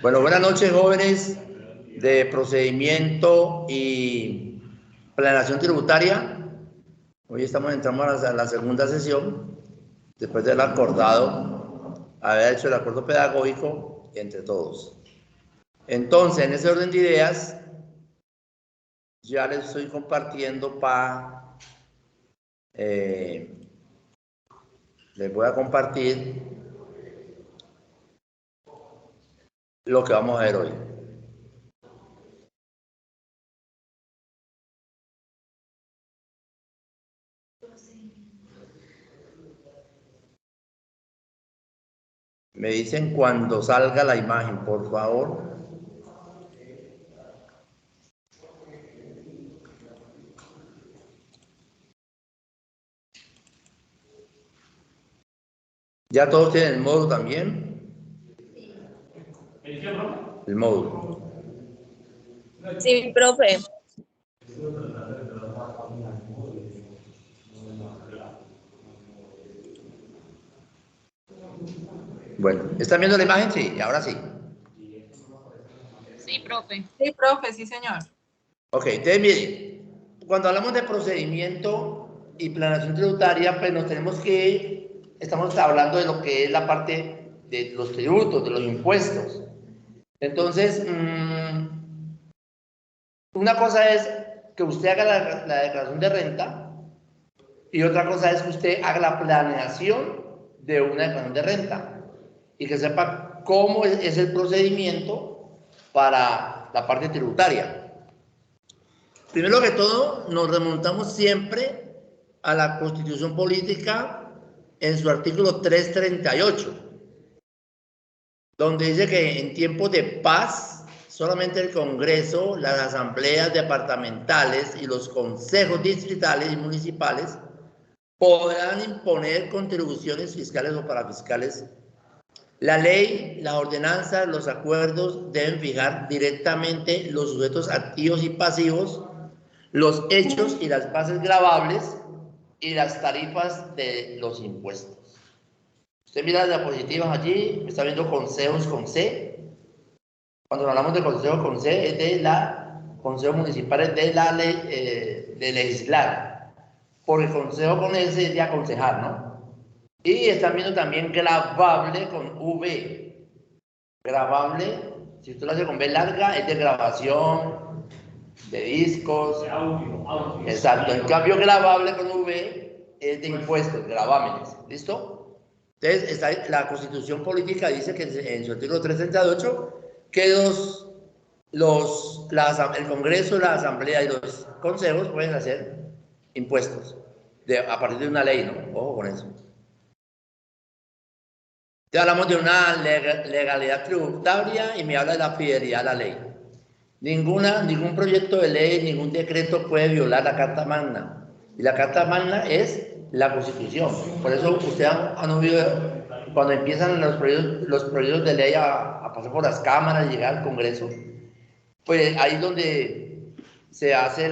Bueno, buenas noches, jóvenes de procedimiento y planeación tributaria. Hoy entramos a la segunda sesión, después del acordado, haber hecho el acuerdo pedagógico entre todos. Entonces, en ese orden de ideas, ya les estoy compartiendo les voy a compartir lo que vamos a ver hoy. Me dicen cuando salga la imagen, por favor. ¿Ya todos tienen el módulo también? El módulo. Sí, profe. Bueno, ¿están viendo la imagen? Sí, ahora sí. Sí, profe. Sí, profe, sí, señor. Ok, entonces miren, cuando hablamos de procedimiento y planeación tributaria, pues estamos hablando de lo que es la parte de los tributos, de los impuestos. Entonces, una cosa es que usted haga la declaración de renta y otra cosa es que usted haga la planeación de una declaración de renta y que sepa cómo es el procedimiento para la parte tributaria. Primero que todo, nos remontamos siempre a la Constitución Política en su artículo 338, donde dice que en tiempos de paz, solamente el Congreso, las asambleas departamentales y los consejos distritales y municipales podrán imponer contribuciones fiscales o parafiscales. La ley, las ordenanzas, los acuerdos deben fijar directamente los sujetos activos y pasivos, los hechos y las bases gravables y las tarifas de los impuestos. Usted mira las diapositivas allí, está viendo consejos con C. Cuando hablamos de consejos con C, es de la consejo municipal, es de la ley de legislar. Porque consejo con S es de aconsejar, ¿no? Y están viendo también grabable con V. Grabable, si usted lo hace con B larga, es de grabación, de discos. Audio. Exacto. En cambio, grabable con V es de impuestos, gravámenes. ¿Listo? Entonces, la Constitución Política dice que en su artículo 338 que el Congreso, la Asamblea y los consejos pueden hacer impuestos a partir de una ley, ¿no? Ojo con eso. Te hablamos de una legalidad tributaria y me habla de la fidelidad a la ley. Ningún proyecto de ley, ningún decreto puede violar la Carta Magna. Y la Carta Magna es la Constitución. Por eso ustedes han oído cuando empiezan los proyectos de ley a pasar por las cámaras y llegar al Congreso, pues ahí es donde se hace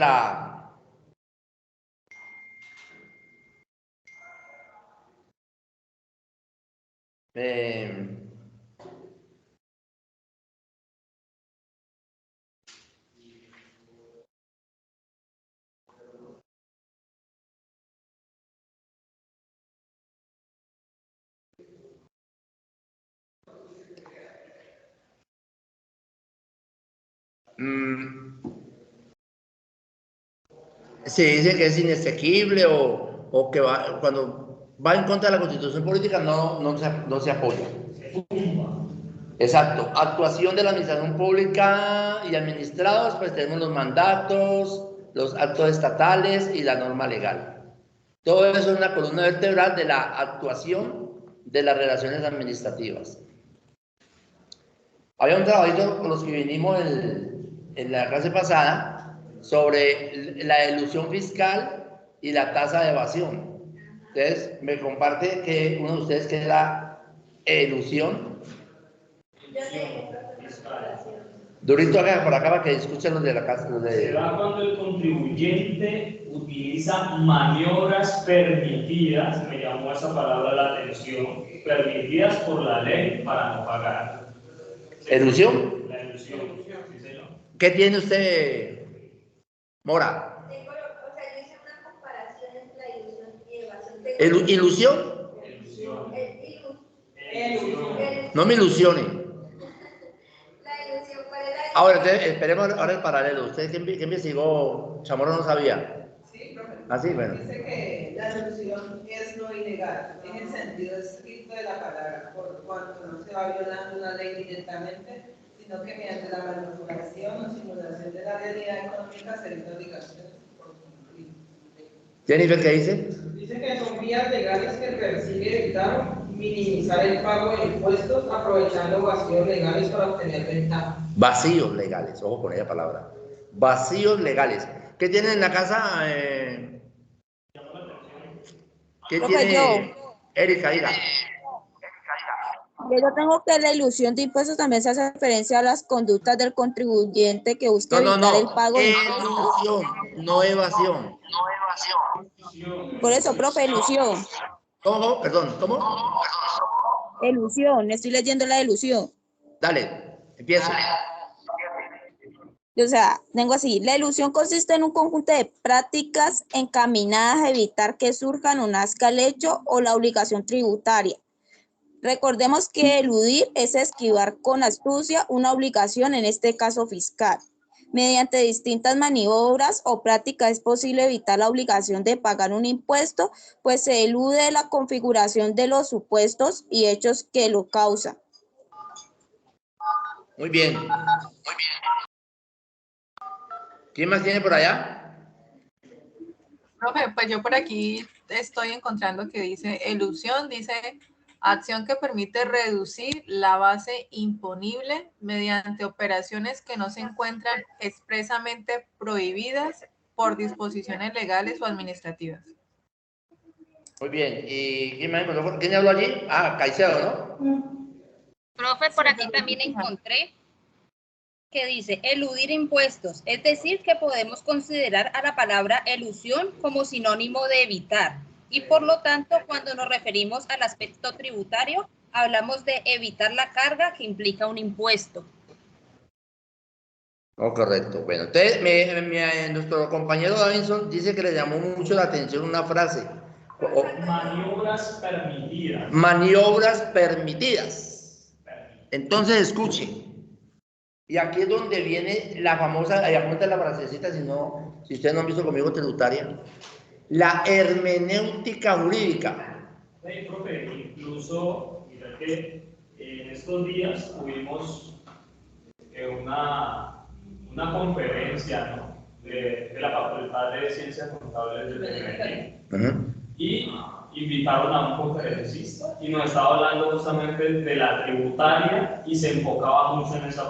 se dice que es inexequible o que cuando va en contra de la Constitución Política no se apoya. Exacto. Actuación de la administración pública y administrados, pues tenemos los mandatos, los actos estatales y la norma legal. Todo eso es una columna vertebral de la actuación de las relaciones administrativas. Había un trabajito con los que vinimos en la clase pasada sobre la elusión fiscal y la tasa de evasión. Entonces, me comparte que uno de ustedes que es la elusión. Durito acá, por acá para que escuchen los de la casa. Se da cuando el contribuyente utiliza maniobras permitidas, me llamó esa palabra la atención, permitidas por la ley para no pagar. ¿Elusión? La ilusión, sí señor. ¿Qué tiene usted, Mora? O sea, yo hice una comparación entre la ilusión y evasión. ¿Ilusión? No me ilusione. La ilusión, ¿cuál es la Ahora, entonces, esperemos ahora el paralelo. ¿Usted qué investigó? Chamorro no sabía. Sí, profe. Ah, sí, bueno. Dice que la ilusión es no ilegal, en el sentido estricto de la palabra, por cuanto no se va violando una ley directamente, sino que mediante la manipulación o simulación de la realidad económica se evita obligaciones por cumplir. Jennifer, ¿qué dice? Dice que son vías legales que persigue evitar minimizar el pago de impuestos aprovechando vacíos legales para obtener ventaja. Vacíos legales, ojo con esa palabra. Vacíos legales. ¿Qué tiene en la casa? ¿Qué Profe, tiene? Erika, diga. Yo tengo que la ilusión de impuestos también se hace referencia a las conductas del contribuyente que busca evitar el pago de impuestos. Ilusión, no evasión. Por eso, profe, ilusión. ¿Cómo? Perdón, ¿cómo? Ilusión, estoy leyendo la ilusión. Dale, empiezo. O sea, tengo así, la ilusión consiste en un conjunto de prácticas encaminadas a evitar que surjan o nazca el hecho o la obligación tributaria. Recordemos que eludir es esquivar con astucia una obligación, en este caso fiscal. Mediante distintas maniobras o prácticas es posible evitar la obligación de pagar un impuesto, pues se elude la configuración de los supuestos y hechos que lo causan. Muy bien. ¿Quién más tiene por allá? Profe, pues yo por aquí estoy encontrando que dice elusión, dice acción que permite reducir la base imponible mediante operaciones que no se encuentran expresamente prohibidas por disposiciones legales o administrativas. Muy bien. ¿Y quién más encontró? ¿Quién habló allí? Ah, Caicedo, ¿no? Profe, por aquí también encontré que dice eludir impuestos, es decir, que podemos considerar a la palabra elusión como sinónimo de evitar. Y por lo tanto, cuando nos referimos al aspecto tributario, hablamos de evitar la carga que implica un impuesto. Oh, correcto. Bueno, entonces nuestro compañero Davinson dice que le llamó mucho la atención una frase. Maniobras permitidas. Maniobras permitidas. Entonces escuche. Y aquí es donde viene la famosa, apunta la frasecita, si ustedes no han visto conmigo tributaria, la hermenéutica jurídica. Sí, profe, incluso, mira que en estos días tuvimos una conferencia, ¿no?, de la Facultad de Ciencias Contables del Medellín. Y invitaron a un conferencista y nos estaba hablando justamente de la tributaria y se enfocaba mucho en esa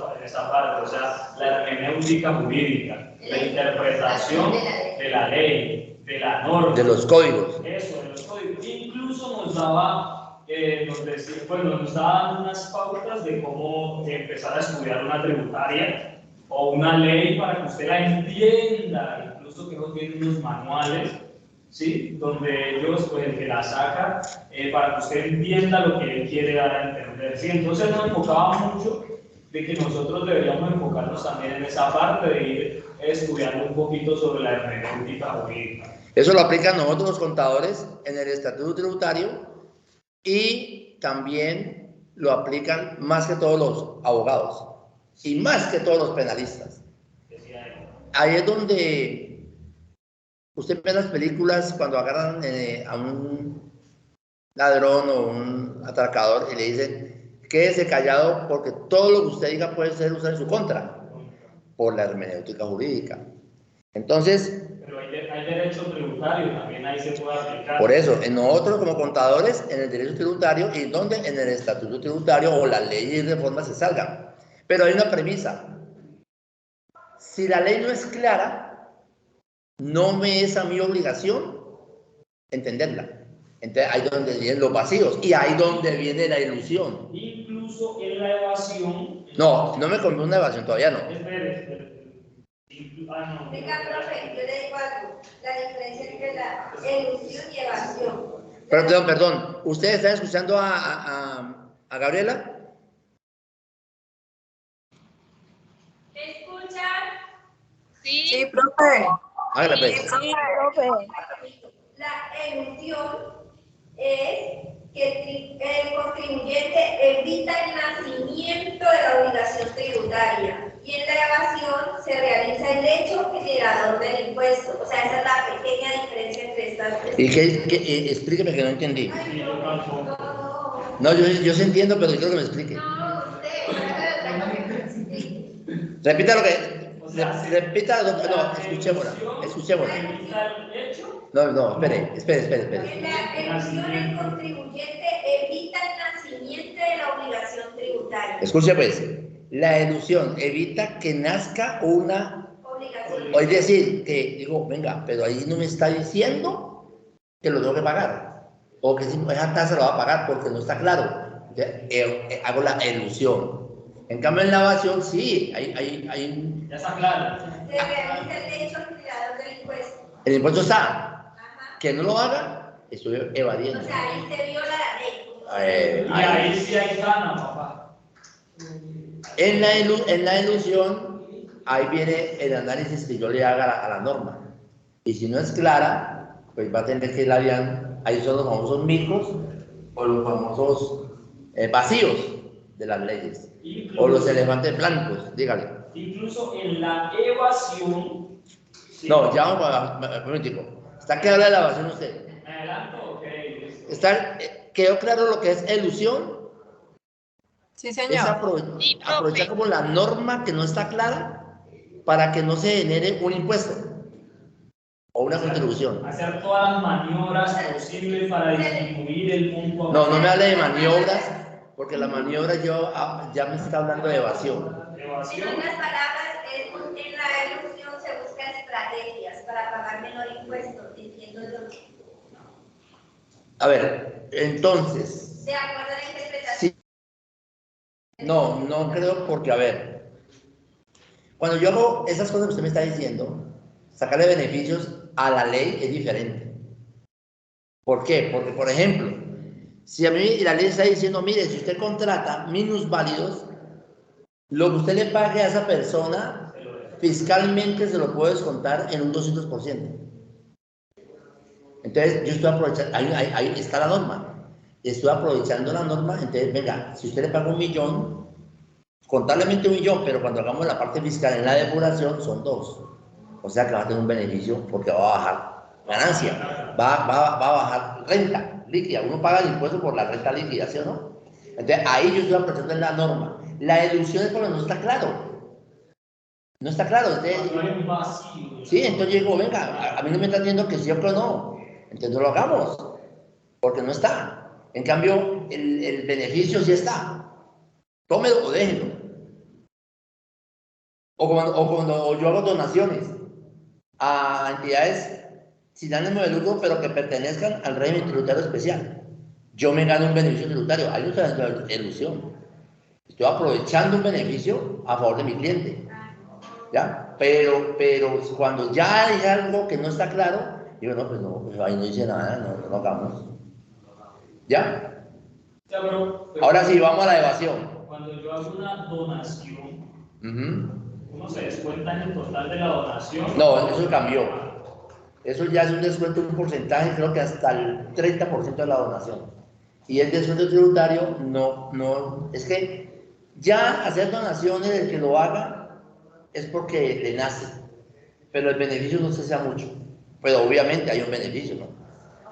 parte, o sea, la hermenéutica jurídica, la interpretación de la ley, de la norma. De los códigos. Eso, de los códigos. Incluso nos daba, nos daban unas pautas de cómo empezar a estudiar una tributaria o una ley para que usted la entienda, incluso que no tiene unos manuales, ¿sí?, donde ellos, pues el que la saca, para que usted entienda lo que él quiere dar a entender. ¿Sí? Entonces nos enfocaba mucho de que nosotros deberíamos enfocarnos también en esa parte de ir estudiando un poquito sobre la hermenéutica jurídica. Eso lo aplican nosotros los contadores en el estatuto tributario y también lo aplican más que todos los abogados y más que todos los penalistas. Ahí es donde usted ve las películas cuando agarran a un ladrón o un atracador y le dicen quédese callado porque todo lo que usted diga puede ser usado en su contra por la hermenéutica jurídica. Entonces, pero hay derecho tributario, también ahí se puede aplicar. Por eso, en nosotros como contadores, en el derecho tributario y donde en el estatuto tributario o las leyes y reformas se salgan. Pero hay una premisa. Si la ley no es clara, no me es a mi obligación entenderla. Entonces ahí es donde vienen los vacíos y ahí es donde viene la ilusión. Incluso en la evasión, No, no me compré una evasión, todavía no. Espere. No. Venga, profe, yo le digo algo. La diferencia entre la elusión y evasión. Perdón. ¿Ustedes están escuchando a Gabriela? ¿Me escuchan? Sí, profe. Hágale pues. Sí, profe. La elusión es que el contribuyente evita el nacimiento de la obligación tributaria y en la evasión se realiza el hecho generador del impuesto. O sea, esa es la pequeña diferencia entre estas tres. ¿Y explíqueme que no entendí? Sí, yo tampoco. No, yo sí entiendo, pero quiero que me explique. No, usted, Repita lo que... O sea, repita lo que... No, la escuchémosla. evita el hecho. No, espere. En la elusión el contribuyente evita el nacimiento de la obligación tributaria. Escuche pues. La elusión evita que nazca una... Obligación. O es decir, que digo, venga, pero ahí no me está diciendo que lo tengo que pagar. O que si esa tasa lo va a pagar porque no está claro. Hago la elusión. En cambio, en la evasión, sí, hay Ya está claro. Se realiza el hecho generador del impuesto. el impuesto está. Ajá. Que no lo haga, estoy evadiendo. O sea, ahí se viola la ley. Y ahí sí hay gana, papá. En la ilusión, ahí viene el análisis que yo le haga a la norma. Y si no es clara, pues va a tener que la vean. Ahí son los famosos micos o los famosos vacíos de las leyes. O los elefantes blancos, dígale. Incluso en la evasión. Sí. No, ya vamos a un momentico. ¿Está claro de la evasión usted? ¿Me adelanto? Ok. ¿Quedó claro lo que es elusión? Sí, Es señor. Sí, profe. aprovechar como la norma que no está clara para que no se genere un impuesto o una contribución. Hacer todas las maniobras posibles para disminuir el punto. No me hable de maniobras, porque la maniobra ya me está hablando de evasión. En otras palabras, en la elusión se buscan estrategias para pagar menor impuesto, entiendo yo. A ver, entonces, ¿De acuerdo a la interpretación? sí, no creo porque, a ver, cuando yo hago esas cosas que usted me está diciendo, sacarle beneficios a la ley es diferente. ¿Por qué? Porque, por ejemplo, si a mí la ley está diciendo, mire, si usted contrata minusválidos, lo que usted le pague a esa persona, fiscalmente se lo puede descontar en un 200%. Entonces, yo estoy aprovechando, ahí está la norma. Estoy aprovechando la norma, entonces, venga, si usted le paga 1 millón, contablemente 1 millón, pero cuando hagamos la parte fiscal en la depuración, son 2. O sea que va a tener un beneficio porque va a bajar ganancia, va a bajar renta líquida. Uno paga el impuesto por la renta líquida, ¿sí o no? Entonces, ahí yo estoy aprovechando en la norma. La deducción es porque no está claro. No está claro. Sí, entonces yo digo, venga, a mí no me están diciendo que sí o que no. Entonces no lo hagamos, porque no está. En cambio, el beneficio sí está. Tómelo o déjenlo. O cuando yo hago donaciones a entidades sin ánimo de lucro, pero que pertenezcan al régimen tributario especial. Yo me gano un beneficio tributario. Ahí no estoy haciendo ilusión. Estoy aprovechando un beneficio a favor de mi cliente. ¿Ya? Pero cuando ya hay algo que no está claro, digo, no, pues ahí no dice nada, no lo hagamos. ¿Ya? Ya, pero Ahora sí, vamos a la evasión. Cuando yo hago una donación, Uh-huh. ¿uno se descuenta en el total de la donación? No, eso cambió. Eso ya es un descuento, un porcentaje, creo que hasta el 30% de la donación. Y el descuento tributario, no, es que ya hacer donaciones, el que lo haga, es porque le nace. Pero el beneficio no se sea mucho. Pero obviamente hay un beneficio, ¿no?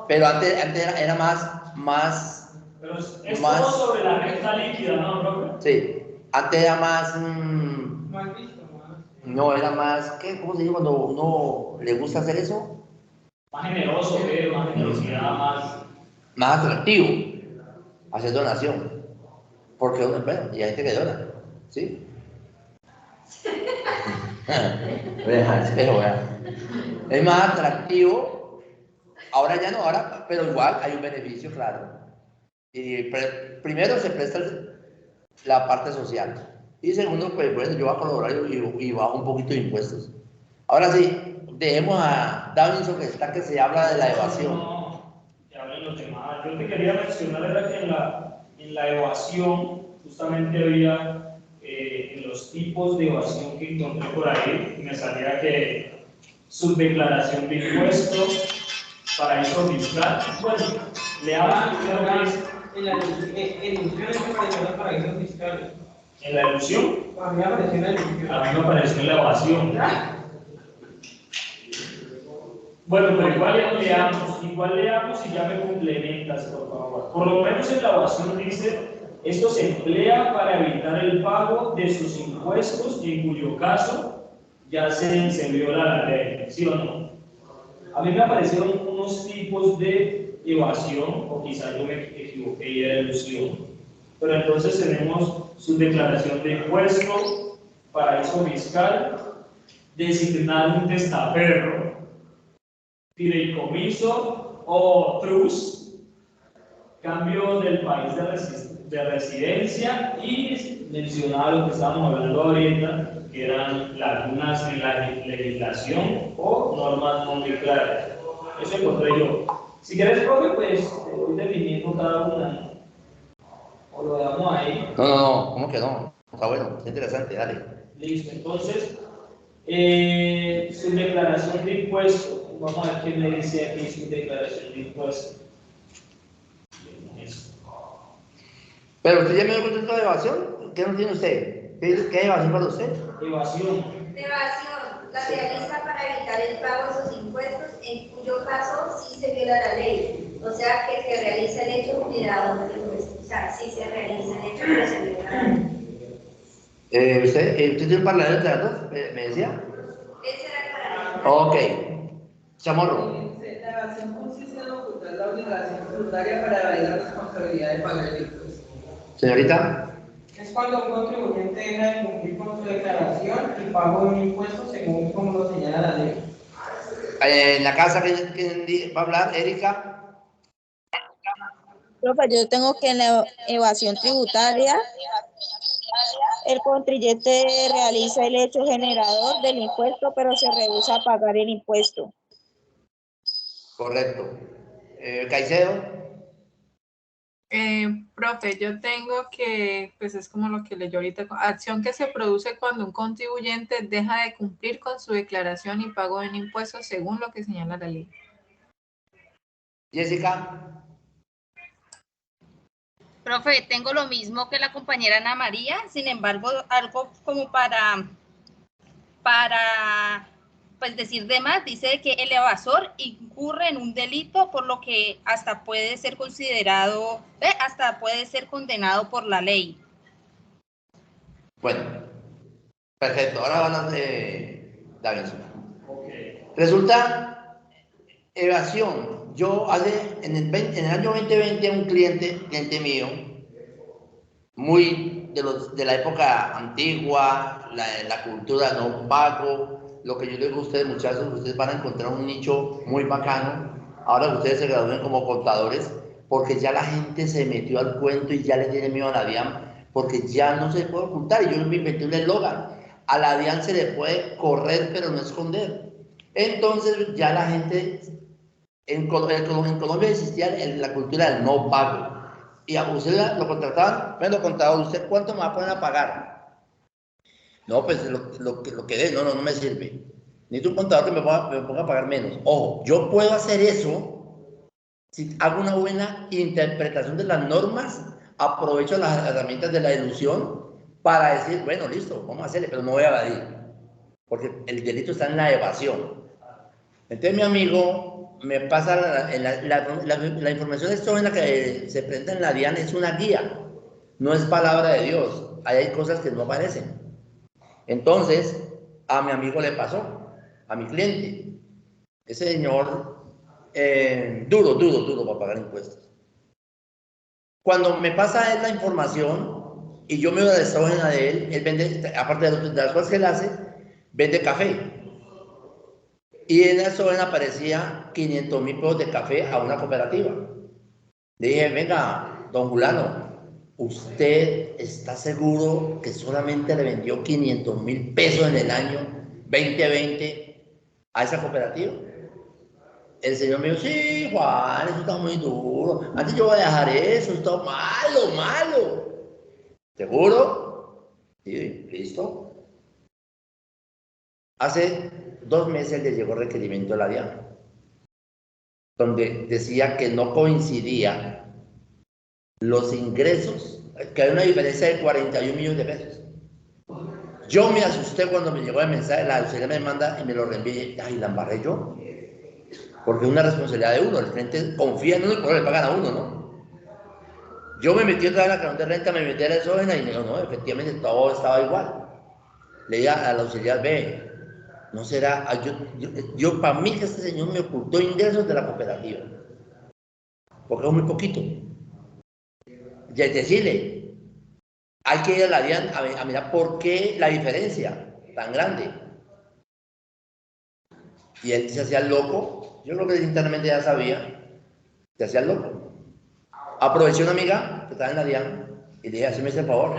Pero antes era más. Pero es todo sobre la renta líquida, ¿no, profe? Sí. Antes era más. Mal visto, ¿no? No, era más. ¿Cómo se dice cuando uno le gusta hacer eso? Más generoso, ¿qué? Más generosidad, Más atractivo hacer donación. Porque, bueno, y hay gente que dona, ¿sí? Es más atractivo. Ahora ya no, pero igual hay un beneficio, claro. Y primero se presta la parte social. Y segundo, pues bueno, yo voy a colaborar y bajo un poquito de impuestos. Ahora sí, dejemos a Davinson que se habla de la evasión. No, que hablen los demás. Yo te quería mencionar era que en la evasión justamente había en los tipos de evasión que encontré por ahí, me salía que subdeclaración de impuestos, paraíso fiscal. Bueno, le hablan creo que es En la ilusión es que apareció los paraísos fiscales. en la ilusión, A mí me apareció en la ilusión. a mí me apareció en la evasión. Bueno, pero igual leamos y ya me complementas, por favor. Por lo menos en la evasión dice, esto se emplea para evitar el pago de sus impuestos, en cuyo caso ya se viola la ley, ¿sí o no? A mí me aparecieron unos tipos de evasión, o quizá yo me equivoqué y era ilusión, pero entonces tenemos su declaración de impuesto, paraíso fiscal, designar un testaferro, fideicomiso o trust, cambio del país de residencia y mencionar lo que estábamos hablando ahorita, que eran lagunas en la legislación o normas no muy claras. Eso encontré yo. Si quieres, profe, pues te voy definiendo cada una. O lo dejamos ahí. No, ¿cómo que no? Está bueno, está interesante, dale. Listo, entonces, su declaración de impuestos. Vamos a ver qué me dice aquí su declaración de impuestos. Pero usted ya me dio contexto de evasión. ¿Qué no tiene usted? ¿Qué es evasión para usted? Evasión. Evasión la realiza para evitar el pago de sus impuestos, en cuyo caso sí se viola la ley. O sea, que se realiza el hecho generador del impuesto. O sea, sí se realiza el hecho, pero se viola la ley. ¿Usted tiene un parlamento de datos? ¿Me decía? Ese era el parámetro. Ok. Chamorro. La evasión consiste en ocultar la obligación tributaria para evadir la responsabilidad de pagar el impuesto. Señorita. Es cuando un contribuyente deja de cumplir con su declaración y pago de un impuesto según como lo señala la ley. En la casa que va a hablar, Erika. Profe, yo tengo que en la evasión tributaria, el contribuyente realiza el hecho generador del impuesto, pero se rehúsa a pagar el impuesto. Correcto. Caicedo. Profe, yo tengo que, pues es como lo que leyó ahorita, acción que se produce cuando un contribuyente deja de cumplir con su declaración y pago de un impuesto según lo que señala la ley. Jessica. Profe, tengo lo mismo que la compañera Ana María, sin embargo, algo como para pues decir de más, dice que el evasor incurre en un delito, por lo que hasta puede ser considerado, hasta puede ser condenado por la ley. Bueno, perfecto. Ahora van a Davinson. Okay. Resulta, evasión. Yo en el año 2020 un cliente mío, muy de la época antigua, la cultura no pago, lo que yo les digo a ustedes, muchachos, ustedes van a encontrar un nicho muy bacano, ahora que ustedes se gradúen como contadores, porque ya la gente se metió al cuento y ya le tiene miedo a la DIAN, porque ya no se puede ocultar, y yo me inventé un eslogan, a la DIAN se le puede correr pero no esconder. Entonces ya la gente, en Colombia existía la cultura del no pago, y a usted lo contrataban, bueno, contador, ¿usted cuánto me va a poner a pagar? No, pues lo que dé, no me sirve. Necesito un contador que me ponga a pagar menos. Ojo, yo puedo hacer eso si hago una buena interpretación de las normas, aprovecho las herramientas de la deducción para decir, bueno, listo, vamos a hacerle, pero no voy a evadir, porque el delito está en la evasión. Entonces mi amigo me pasa la información exógena que se presenta en la DIAN, es una guía, no es palabra de Dios, ahí hay cosas que no aparecen. Entonces, a mi amigo le pasó, a mi cliente, ese señor duro para pagar impuestos. Cuando me pasa él la información y yo me doy la exógena de él vende, aparte de las cosas que él hace, vende café. Y en la exógena aparecía 500.000 pesos de café a una cooperativa. Le dije, venga, don Julano, ¿usted está seguro que solamente le vendió 500.000 pesos en el año 2020 a esa cooperativa? El señor me dijo, sí, Juan, eso está muy duro. Antes yo voy a dejar eso, está malo, malo. ¿Seguro? Sí, listo. Hace 2 meses le llegó requerimiento a la DIAN, donde decía que no coincidía los ingresos, que hay una diferencia de 41 millones de pesos. Yo me asusté cuando me llegó el mensaje, la auxiliar me manda y me lo reenvié. Ay, la embarré yo. Porque es una responsabilidad de uno, el cliente confía en uno y por eso le pagan a uno, ¿no? Yo me metí otra vez a la cartón de renta, me metí a la exógena y me dijo, no, efectivamente todo estaba igual. Le dije a la auxiliar, ve, no será, yo para mí que este señor me ocultó ingresos de la cooperativa, porque es muy poquito. Y es decirle, hay que ir a la DIAN a mirar por qué la diferencia tan grande. Y él se hacía el loco, yo creo que internamente ya sabía, se hacía el loco. Aproveché una amiga que estaba en la DIAN y le dije, hazme ese favor.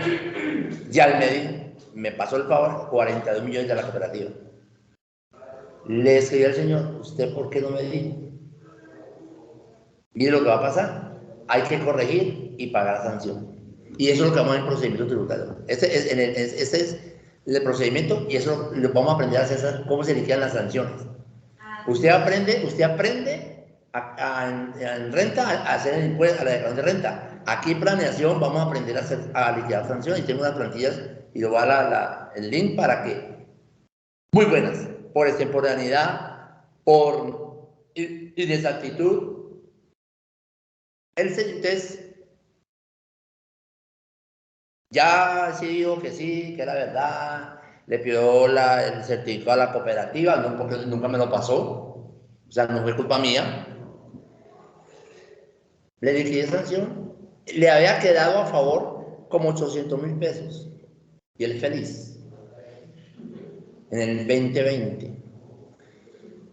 Ya él me dijo, me pasó el favor, 42 millones de la cooperativa. Le escribí al señor, ¿usted por qué no me dijo? Mire lo que va a pasar, hay que corregir y pagar la sanción. Y eso es lo que vamos a ver en el procedimiento tributario. Este es el procedimiento y eso lo vamos a aprender a hacer, cómo se liquidan las sanciones. Usted aprende en renta a hacer el impuesto, a la declaración de renta. Aquí en planeación vamos a aprender a liquidar sanciones y tengo unas plantillas y lo va a el link para que, muy buenas, por extemporaneidad, por inexactitud. Entonces, ya sí dijo que sí, que era verdad, le pidió el certificado a la cooperativa, no, porque nunca me lo pasó, o sea, no fue culpa mía. Le liquidé sanción, le había quedado a favor como 800.000 pesos y él feliz en el 2020.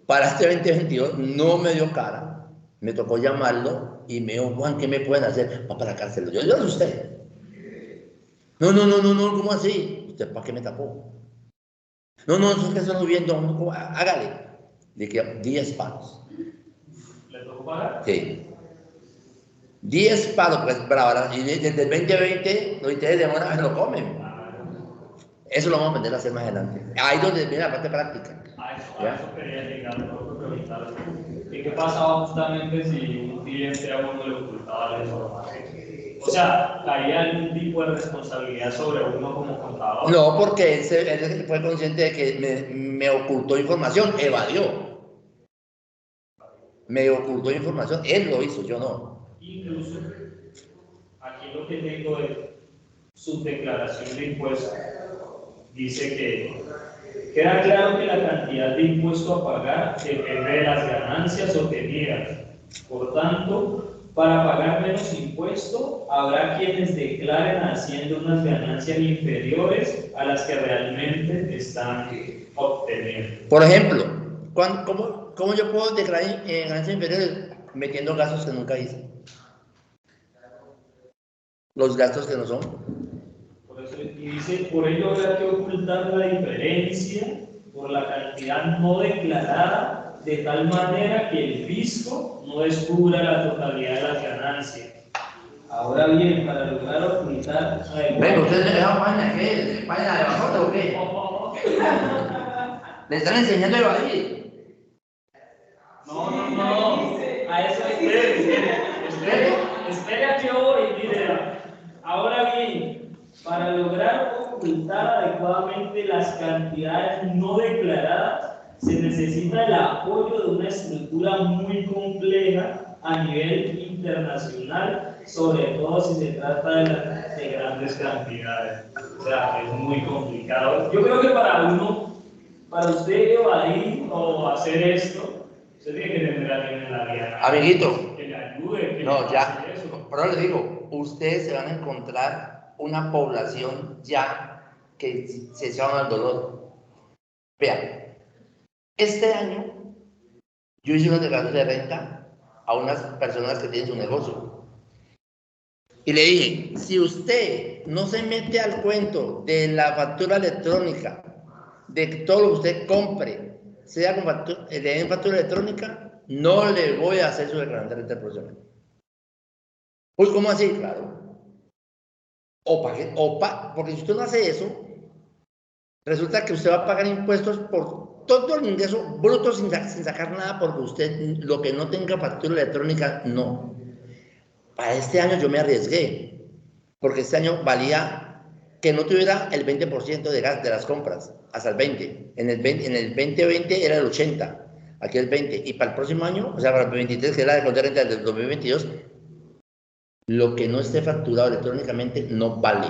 Para este 2022 no me dio cara, me tocó llamarlo y me dijo, Juan, ¿qué me pueden hacer? Va para la cárcel. Yo lo asusté. No, ¿cómo así? ¿Usted para qué me tapó? No, eso es que estoy viendo, hágale. Le quedó 10 palos. ¿Le tocó pagar? Sí. 10 palos, pues, brava. Y desde el 2020 los intereses de mora se lo comen. Eso lo vamos a aprender a hacer más adelante. Ahí es donde viene la parte práctica. Eso quería llegar, no preguntar. ¿Y qué pasaba justamente si un cliente a uno le ocultaba la información? O sea, ¿caía algún tipo de responsabilidad sobre uno como contador? No, porque él fue consciente de que me ocultó información, evadió. Me ocultó información, él lo hizo, yo no. Incluso, aquí lo que tengo es su declaración de impuestos. Dice que queda claro que la cantidad de impuesto a pagar depende de las ganancias obtenidas. Por tanto, para pagar menos impuesto, habrá quienes declaren haciendo unas ganancias inferiores a las que realmente están obteniendo. Por ejemplo, ¿cómo yo puedo declarar ganancias inferiores? Metiendo gastos que nunca hice. Los gastos que no son. Por eso, y dice, por ello habrá que ocultar la diferencia por la cantidad no declarada, de tal manera que el fisco no descubra la totalidad de las ganancias. Ahora bien, para lograr ocultar... Venga, ¿ustedes le dejan página qué? ¿Página de bajón o qué? ¿Le están enseñando a evadir? No. A eso espere a que voy, mire. Ahora bien, para lograr ocultar adecuadamente las cantidades no declaradas, se necesita el apoyo de una estructura muy compleja a nivel internacional, sobre todo si se trata de grandes cantidades. O sea, es muy complicado. Yo creo que para usted evadir o hacer esto, usted tiene que tener a alguien en la vida. Amiguito. Que le ayude. Que No, le ya. eso. Pero le digo, ustedes se van a encontrar una población ya que se echaron al dolor. Vean, este año yo hice una declaración de renta a unas personas que tienen su negocio. Y le dije, si usted no se mete al cuento de la factura electrónica, de que todo lo que usted compre, sea con factura electrónica, no le voy a hacer su declaración de renta profesional. Uy, ¿cómo así? Claro. Porque si usted no hace eso, resulta que usted va a pagar impuestos por todo el ingreso bruto sin sacar nada, porque usted lo que no tenga factura electrónica, no. Para este año yo me arriesgué, porque este año valía que no tuviera el 20% de las compras, hasta el 20%. En el 2020 era el 80%, aquí el 20%. Y para el próximo año, o sea, para el 2023, que es la de contar renta del 2022, lo que no esté facturado electrónicamente no vale.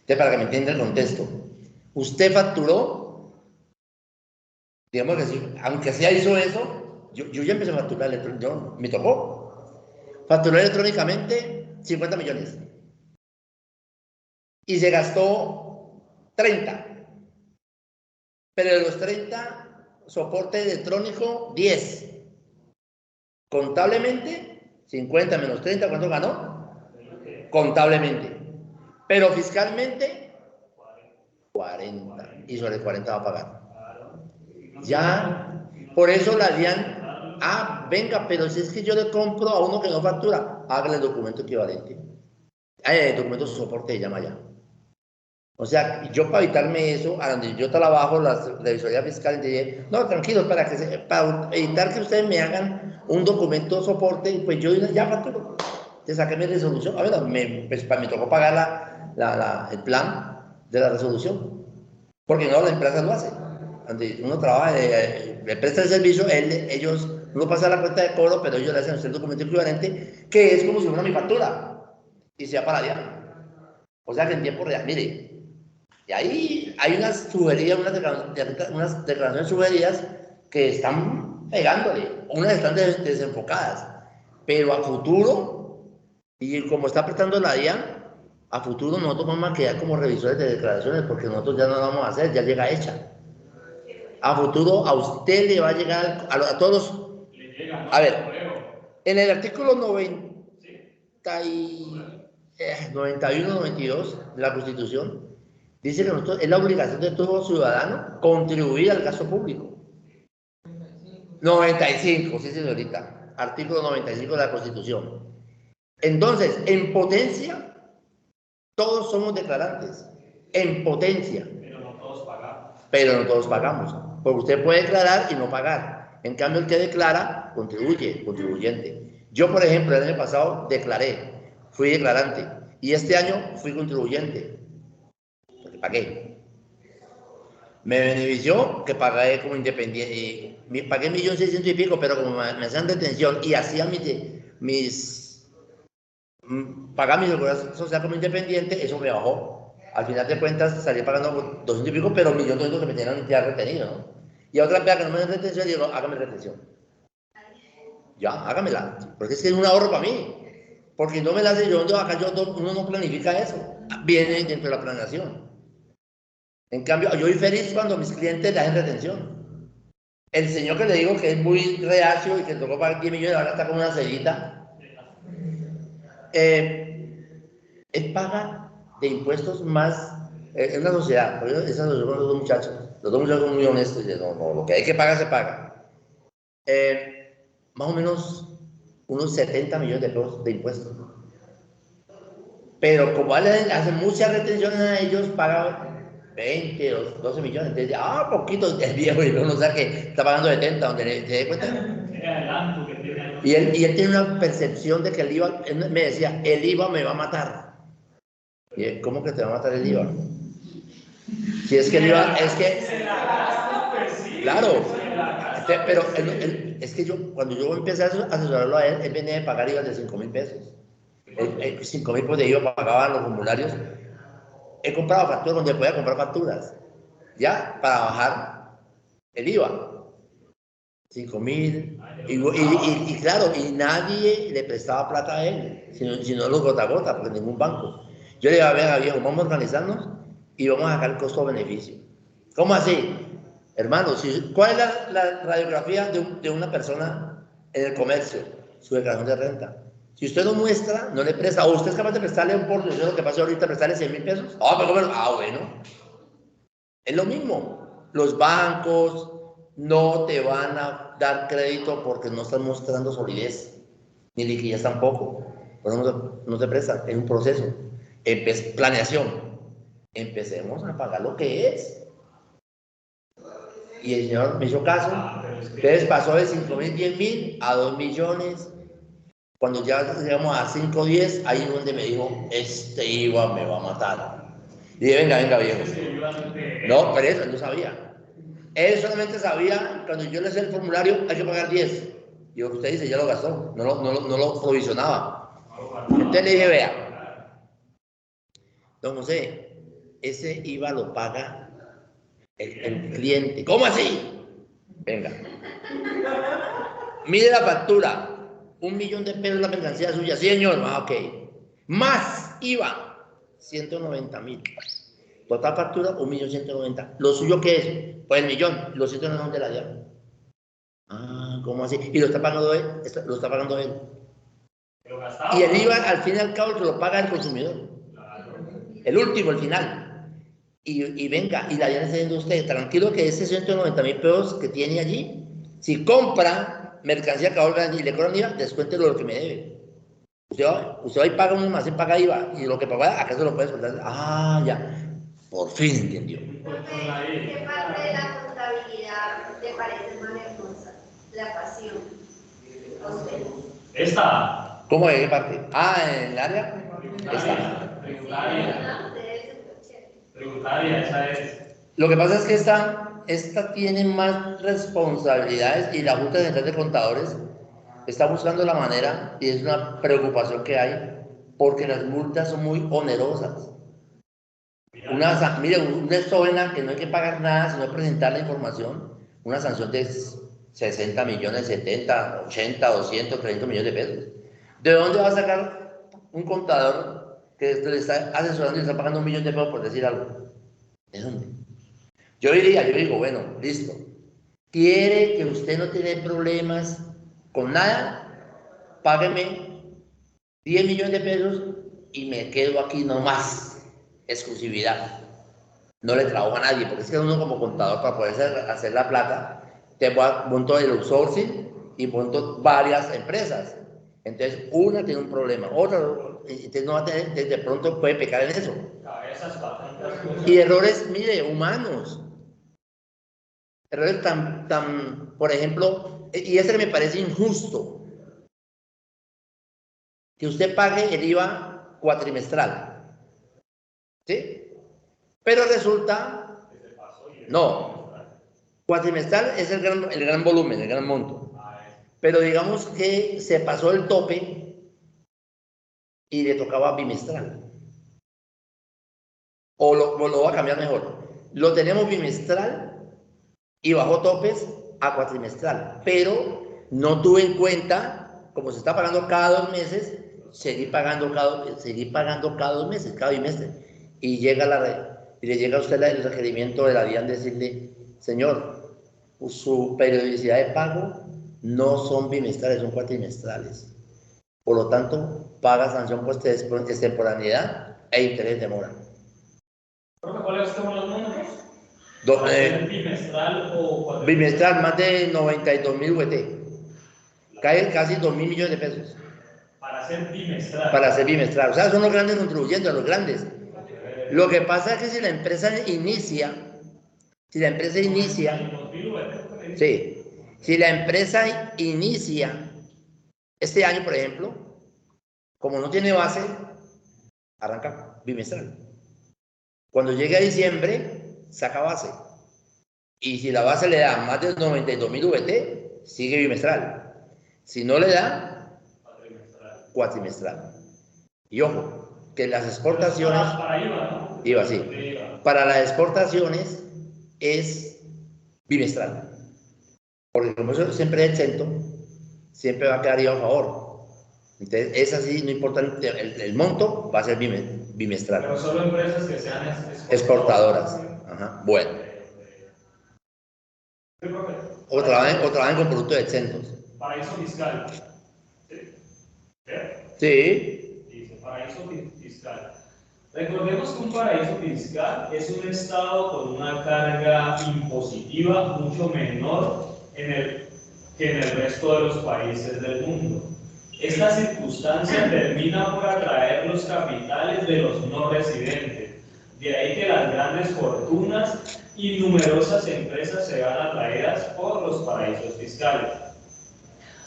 Entonces, para que me entienda el contexto, usted facturó, digamos que sí, aunque sea hizo eso, yo ya empecé a facturar electrónicamente, me tocó facturar electrónicamente 50 millones. Y se gastó 30. Pero de los 30, soporte electrónico 10. Contablemente, 50 menos 30, ¿cuánto ganó? Contablemente. Pero fiscalmente, 40. Y sobre el 40 va a pagar. Ya, por eso la DIAN, venga, pero si es que yo le compro a uno que no factura, hágale el documento equivalente. El documento de soporte se llama ya. O sea, yo para evitarme eso, a donde yo trabajo, la revisoría fiscal, dije, no, tranquilo, para evitar que ustedes me hagan un documento de soporte, pues yo ya facturo. Te saqué mi resolución. A ver, me tocó pagar el plan de la resolución. Porque no, la empresa lo hace. Donde uno trabaja, le presta el servicio, ellos no pasan la cuenta de cobro, pero ellos le hacen el documento equivalente, que es como si fuera mi factura. Y sea para allá. O sea que en tiempo real, mire. Y ahí hay unas sugeridas, unas declaraciones sugeridas que están pegándole, unas están desenfocadas, pero a futuro, y como está prestando la DIAN, a futuro nosotros vamos a quedar como revisores de declaraciones, porque nosotros ya no lo vamos a hacer, ya llega hecha. A futuro a usted le va a llegar, a todos, a ver, en el artículo 91-92 de la Constitución, dice que es la obligación de todo ciudadano contribuir al gasto público. 95, sí señorita, artículo 95 de la Constitución. Entonces, en potencia, todos somos declarantes, en potencia. Pero no todos pagamos. Pero no todos pagamos, porque usted puede declarar y no pagar. En cambio, el que declara, contribuyente. Yo, por ejemplo, el año pasado declaré, fui declarante, y este año fui contribuyente, porque pagué. Me benefició que pagué como independiente, pagué 1.600.000 y pico, pero como me hacían detención y hacía pagar mi seguridad social como independiente, eso me bajó. Al final de cuentas salí pagando 200 y pico, pero 1.200.000 que me tenían ya retenido, ¿no? Y a otra empresa que no me den retención, digo, no, hágame retención. Ya, hágamela, porque es que es un ahorro para mí. Porque no me la hace yo, uno no planifica eso. Viene dentro de la planeación. En cambio, yo soy feliz cuando mis clientes le hacen retención. El señor que le digo que es muy reacio y que tocó pagar 10 millones, ahora está con una sellita. Él paga de impuestos más en una sociedad. Esa sociedad con los dos muchachos. Los dos muchachos son muy honestos. Y no, lo que hay que pagar se paga. Más o menos unos 70 millones de pesos de impuestos. Pero como le hacen muchas retenciones a ellos, pagan 20 o 12 millones. Entonces, poquito, el viejo, y uno sabe que está pagando 70, donde se dé cuenta. Y él tiene una percepción de que el IVA, él me decía, el IVA me va a matar. Y él, ¿cómo que te va a matar el IVA? Si es que el IVA, es que... Claro, pero es que cuando yo empecé a asesorarlo a él venía de pagar IVA de 5.000 pesos. 5.000 pesos de IVA pagaban los formularios. He comprado facturas donde podía comprar facturas, ya, para bajar el IVA. 5.000. Y claro, y nadie le prestaba plata a él, sino los gota a gota, porque ningún banco. Yo le iba a ver a viejo, vamos a organizarnos y vamos a sacar el costo-beneficio. ¿Cómo así? Hermano, ¿cuál es la radiografía de una persona en el comercio? Su declaración de renta. Si usted no muestra, no le presta. O usted es capaz de prestarle un por lo que pasó ahorita, prestarle 100.000 pesos. Bueno. Es lo mismo. Los bancos no te van a dar crédito porque no están mostrando solidez. Ni liquidez tampoco. Por eso no se presta. Es un proceso. Planeación. Empecemos a pagar lo que es. Y el señor me hizo caso. Entonces pasó de 5.000, 10.000 a 2 millones. Cuando ya llegamos a 5, 10, ahí es donde me dijo, este IVA me va a matar. Y dije, venga, viejo. No, pero eso él no sabía. Él solamente sabía, cuando yo le hice el formulario, hay que pagar 10. Y lo que usted dice, ya lo gastó, no lo provisionaba. Entonces le dije, vea, don José, ese IVA lo paga el cliente. ¿Cómo así? Venga. Mire la factura. 1.000.000 de pesos la mercancía suya. Sí, señor. Ok. Más IVA. 190.000. Total factura, 1.190.000. ¿Lo suyo qué es? Pues el millón. Los 190 de la llave. ¿Cómo así? Y lo está pagando él. Lo está pagando él. Y el IVA, al fin y al cabo, lo paga el consumidor. El último, el final. Y venga, y la DIAN está diciendo usted, tranquilo que ese 190.000 pesos que tiene allí, si compra mercancía que ahora y le cobran IVA, descuéntelo lo que me debe. Usted va y paga un almacén, paga IVA, y lo que paga acá se lo puede descontar. Ya. Por fin entendió. ¿Qué parte de la contabilidad te parece más hermosa? La pasión. ¿A usted? Esta. ¿Cómo de qué parte? ¿En el área? Esta. Tributaria, esa es. Lo que pasa es que esta tiene más responsabilidades y la Junta Central de Contadores está buscando la manera, y es una preocupación que hay, porque las multas son muy onerosas. Mire, una exógena que no hay que pagar nada, sino presentar la información, una sanción de 60 millones, 70, 80, 200, 30 millones de pesos. ¿De dónde va a sacar un contador que le está asesorando y le está pagando 1 millón de pesos por decir algo? ¿De dónde? Yo digo, bueno, listo. ¿Quiere que usted no tiene problemas con nada? Págueme 10 millones de pesos y me quedo aquí nomás. Exclusividad. No le trabajo a nadie, porque es que uno como contador, para poder hacer la plata, te monto el outsourcing y monto varias empresas. Entonces, una tiene un problema, otra, entonces no va a tener, de pronto puede pecar en eso. Y errores, mire, humanos. Errores por ejemplo, y ese me parece injusto, que usted pague el IVA cuatrimestral, ¿sí? Pero resulta, no, cuatrimestral es el gran volumen, el gran monto, pero digamos que se pasó el tope y le tocaba bimestral, o lo va a cambiar mejor, lo tenemos bimestral y bajó topes a cuatrimestral, pero no tuve en cuenta, como se está pagando cada 2 meses, seguir pagando cada 2 meses, cada bimestre. Y le llega a usted el requerimiento de la DIAN decirle, señor, su periodicidad de pago no son bimestrales, son cuatrimestrales. Por lo tanto, paga sanción por extemporaneidad e interés de mora. ¿Cuáles son los números? Bimestral o bimestral, más de 92.000 UT. Cae casi 2.000 millones de pesos. Para ser bimestral. Para ser bimestral. O sea, son los grandes contribuyentes, los grandes. Lo que pasa es que si la empresa inicia, si la empresa inicia este año, por ejemplo, como no tiene base, arranca bimestral. Cuando llegue a diciembre, saca base. Y si la base le da más de 92.000 VT, sigue bimestral. Si no le da, cuatrimestral. Y ojo, que las exportaciones... Para IVA, ¿no? IVA, sí. Para las exportaciones es bimestral. Porque como eso siempre es exento, siempre va a quedar IVA a favor. Entonces, es así, no importa el monto, va a ser bimestral. Pero solo empresas que sean exportadoras. Ajá. Bueno. O trabajen con productos exentos. Paraíso fiscal. Sí. Dice paraíso fiscal. Recordemos que un paraíso fiscal es un estado con una carga impositiva mucho menor que en el resto de los países del mundo. Esta circunstancia termina por atraer los capitales de los no residentes. De ahí que las grandes fortunas y numerosas empresas se van atraídas por los paraísos fiscales.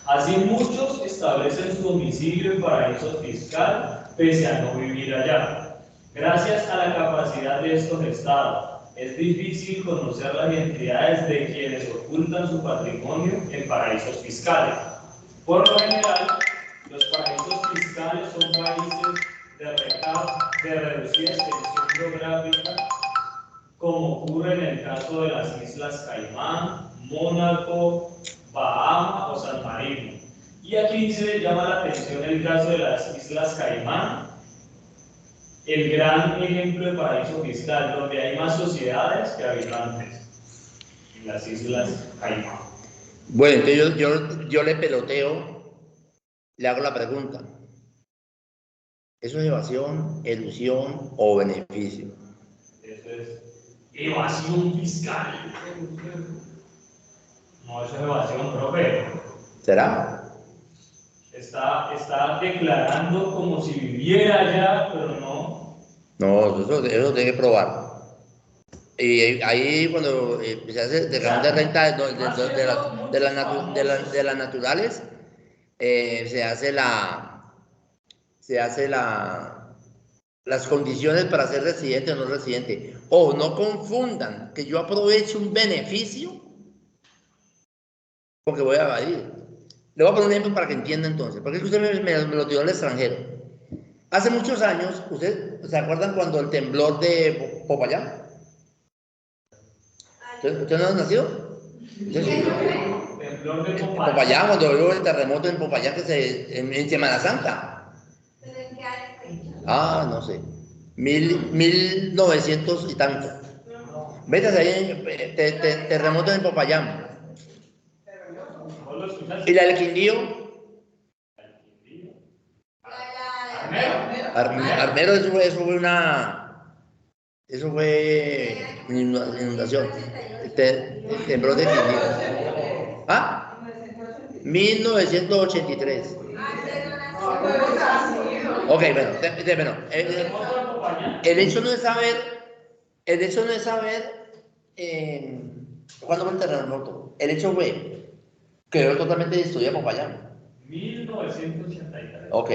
Así muchos establecen su domicilio en paraísos fiscal pese a no vivir allá. Gracias a la capacidad de estos estados, es difícil conocer las identidades de quienes ocultan su patrimonio en paraísos fiscales. Por lo general, los paraísos fiscales son países de reducida extensión geográfica, como ocurre en el caso de las Islas Caimán, Mónaco, Bahama o San Marino. Y aquí se llama la atención el caso de las Islas Caimán, el gran ejemplo de paraíso fiscal, donde hay más sociedades que habitantes, en las Islas Caimán. Bueno, entonces yo le peloteo, le hago la pregunta. ¿Eso es evasión, elusión o beneficio? Eso es evasión fiscal. No, eso es evasión, profe. ¿Será? Está declarando como si viviera allá, pero no. No, eso tiene que probar. Y ahí cuando se hace declaración de renta de las naturales, se hace las condiciones para ser residente o no residente. O no confundan que yo aprovecho un beneficio porque voy a evadir. Le voy a poner un ejemplo para que entienda entonces. Porque es que usted me lo tiró al extranjero. Hace muchos años, ¿ustedes se acuerdan cuando el temblor de Popayán? ¿Usted no ha nacido? Temblor de Popayán, cuando hubo el terremoto en Popayán en Semana Santa. Ah, no sé. 1900 y tanto. Vete ahí, terremoto en Popayán. ¿Y la del Quindío? Armero, eso fue inundación. Temblor de Quindío. ¿Ah? 1983. Ok, bueno. El hecho no es saber cuándo fue el terremoto. El hecho fue quedó totalmente destruida Popayán. 1983. Ok,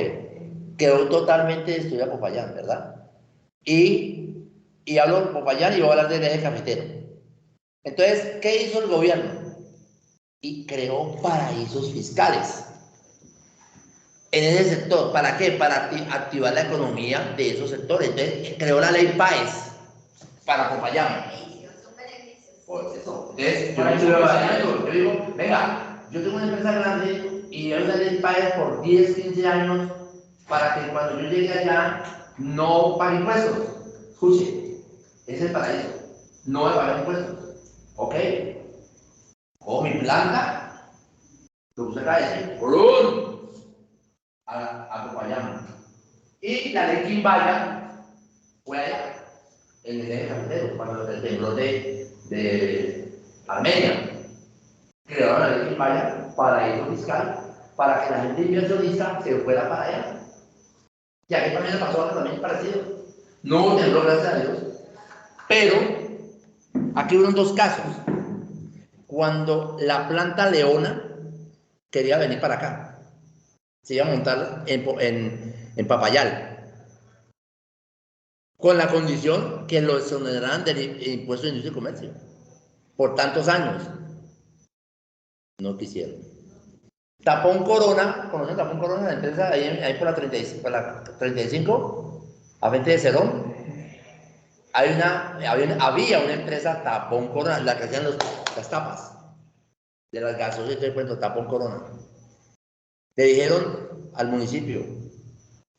quedó totalmente destruida Popayán, ¿verdad? Y hablo de Popayán y voy a hablar del eje cafetero. Entonces, ¿qué hizo el gobierno? Y creó paraísos fiscales en ese sector. ¿Para qué? Para activar la economía de esos sectores. Entonces, creó la ley PAES para Popayán. Por eso. Entonces, yo digo, venga, yo tengo una empresa grande y hay una ley PAES por 10, 15 años para que cuando yo llegue allá no pague impuestos. Escuche, ese es el paraíso. No voy a pagar impuestos. ¿Ok? Cojo mi planta, lo que usted acaba de decir, a Popayán. Y la ley Quimbaya fue allá, en el eje cafetero, cuando el temblor de Armenia. Crearon la ley Quimbaya, paraíso fiscal, para que la gente inversionista se fuera para allá. Y aquí también le pasó algo también parecido. No hubo temblor, gracias a Dios. Pero aquí hubo dos casos. Cuando la planta Leona quería venir para acá, se iba a montar en Papayal, con la condición que lo exoneraran del impuesto de industria y comercio por tantos años. No quisieron. Tapón Corona, ¿conocen Tapón Corona? La empresa ahí por la 35, a frente de Cerón. Había una empresa Tapón Corona, la que hacían las tapas de las gasolinas, de cuento, Tapón Corona. Le dijeron al municipio,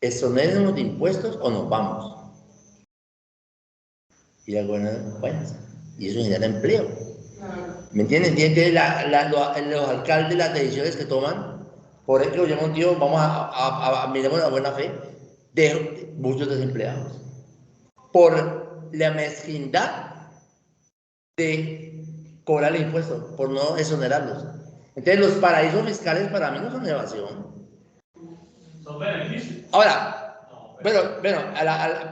exonérenos de impuestos o nos vamos. Y la gobernadora, bueno, y eso genera empleo. ¿Me entienden? ¿Entienden los alcaldes las decisiones que toman? Por eso yo motivo, vamos a miremos la buena fe de muchos desempleados. Por la mezquindad de cobrar el impuesto, por no exonerarlos. Entonces, los paraísos fiscales para mí no son evasión. Son beneficios. Ahora, bueno,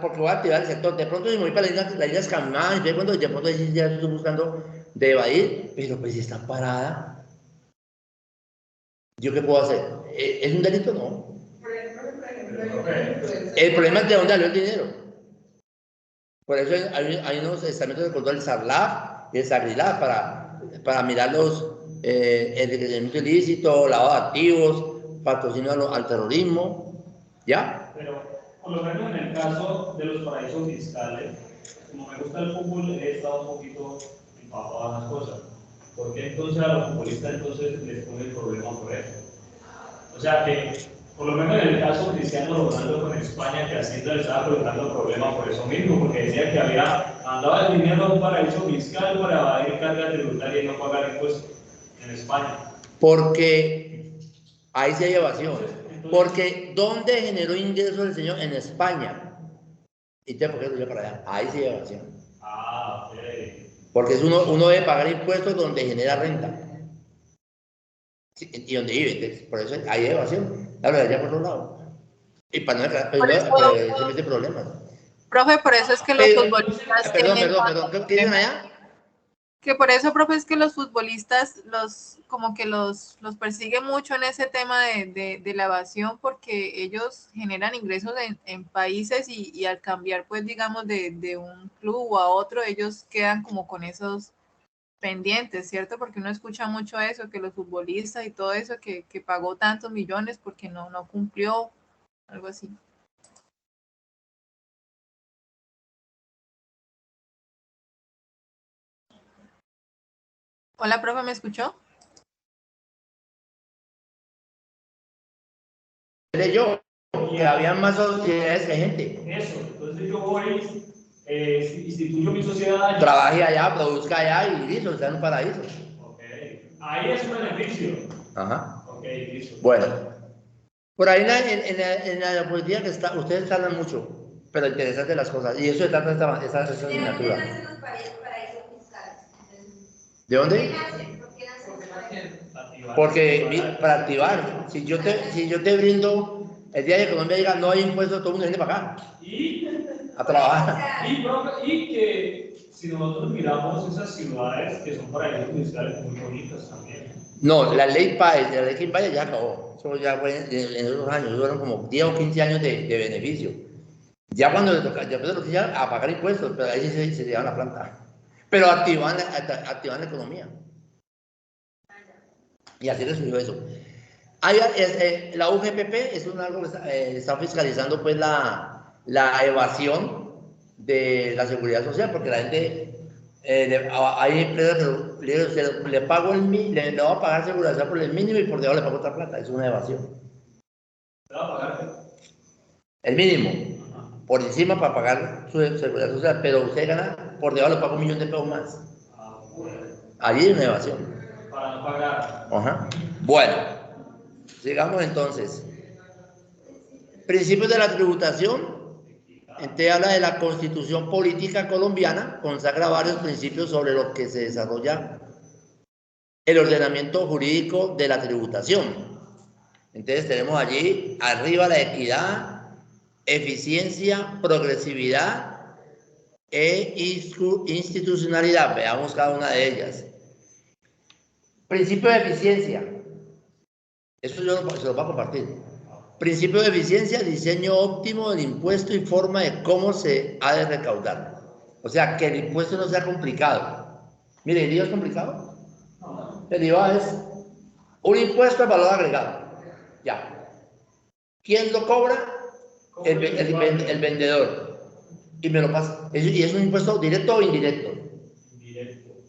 porque voy a activar el sector. De pronto, si me voy para la isla Escamán, de pronto ya estoy buscando de evadir, pero pues si está parada, ¿yo qué puedo hacer? ¿Es un delito? No. El problema es de dónde salió el dinero. Por eso hay unos estamentos de control, el SARLAF y el SAGRILAF, para mirar el enriquecimiento ilícito, lavado de activos, patrocinio al terrorismo, ¿ya? Pero, por lo menos en el caso de los paraísos fiscales, como me gusta el fútbol, he estado un poquito empapado en las cosas. ¿Por qué entonces a los futbolistas entonces les pone el problema por eso? O sea que, por lo menos en el caso de Cristiano Ronaldo con España, que Hacienda le estaba colocando problema por eso mismo, porque decía que mandaba el dinero a un paraíso fiscal para evadir carga tributaria y no pagar impuestos en España. Porque ahí sí hay evasión. Porque ¿dónde generó ingresos el señor? En España. ¿Y usted por qué lo lleva para allá? Ahí sí hay evasión. Ah, ok. Porque uno debe pagar impuestos donde genera renta. Sí, y donde vive. Entonces, por eso hay evasión. Habla de allá por otro lado. Y para no se mete problemas. Profe, por eso es que los futbolistas Perdón, ¿qué dicen allá? Que por eso, profe, es que los futbolistas como que los persiguen mucho en ese tema de la evasión, porque ellos generan ingresos en países y al cambiar, pues, digamos, de un club a otro, ellos quedan como con esos pendientes, ¿cierto? Porque uno escucha mucho eso, que los futbolistas y todo eso, que pagó tantos millones porque no cumplió, algo así. Hola, profe, ¿me escuchó? Yo, que había más sociedades que gente. Eso, entonces yo voy, instituyo mi sociedad. Trabaje allá, produzca allá y listo, está en un paraíso. Ok, ahí es un beneficio. Ajá. Ok, listo. Bueno, por ahí en la política que ustedes hablan mucho, pero interesante las cosas. Y eso se trata esta asignatura. ¿De dónde nacen los paraísos fiscales? ¿De dónde? ¿Por qué nacen los paraísos? Porque para activar, si yo te brindo, el día de Colombia diga no hay impuestos, todo el mundo viene para acá. A trabajar. Y que si nosotros miramos esas ciudades que son paraísos fiscales muy bonitas también. No, la ley PAES ya acabó. Eso ya fue en esos años, fueron como 10 o 15 años de beneficio. Ya cuando le toca, ya empezó a pagar impuestos, pero ahí sí se llevan la planta. Pero activan la economía. Y así resolvió eso. La UGPP es algo que está fiscalizando pues la evasión de la seguridad social, porque la gente, hay empresas que le pago le va a pagar seguridad social por el mínimo y por debajo le pago otra plata, es una evasión. ¿Le va a pagar? El mínimo, por encima para pagar su seguridad social, pero usted gana, por debajo le pago $1 millón de pesos más. Allí es una evasión. Para no pagar. Ajá. Bueno, sigamos entonces. Principios de la tributación. Entonces habla de la Constitución Política Colombiana, consagra varios principios sobre los que se desarrolla el ordenamiento jurídico de la tributación. Entonces tenemos allí arriba la equidad, eficiencia, progresividad e institucionalidad. Veamos cada una de ellas. Principio de eficiencia. Eso se lo voy a compartir. Principio de eficiencia, diseño óptimo del impuesto y forma de cómo se ha de recaudar. O sea, que el impuesto no sea complicado. Mire, ¿el IVA es complicado? El IVA es un impuesto de valor agregado. Ya. ¿Quién lo cobra? El vendedor. Y me lo pasa. ¿Y es un impuesto directo o indirecto?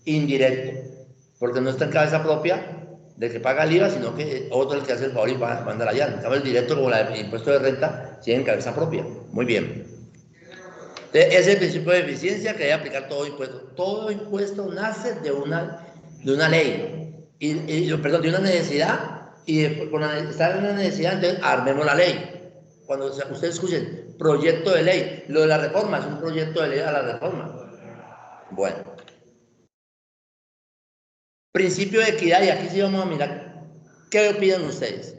Indirecto. Porque no está en cabeza propia del que paga el IVA, sino que otro es el que hace el favor y manda allá. En cambio, el directo, como el impuesto de renta, tiene en cabeza propia. Muy bien. Entonces, ese es el principio de eficiencia que debe aplicar todo impuesto. Todo impuesto nace de una ley, de una necesidad y después, está en una necesidad, entonces armemos la ley. Cuando ustedes escuchen proyecto de ley, lo de la reforma es un proyecto de ley a la reforma. Bueno. Principio de equidad, y aquí sí vamos a mirar qué opinan ustedes.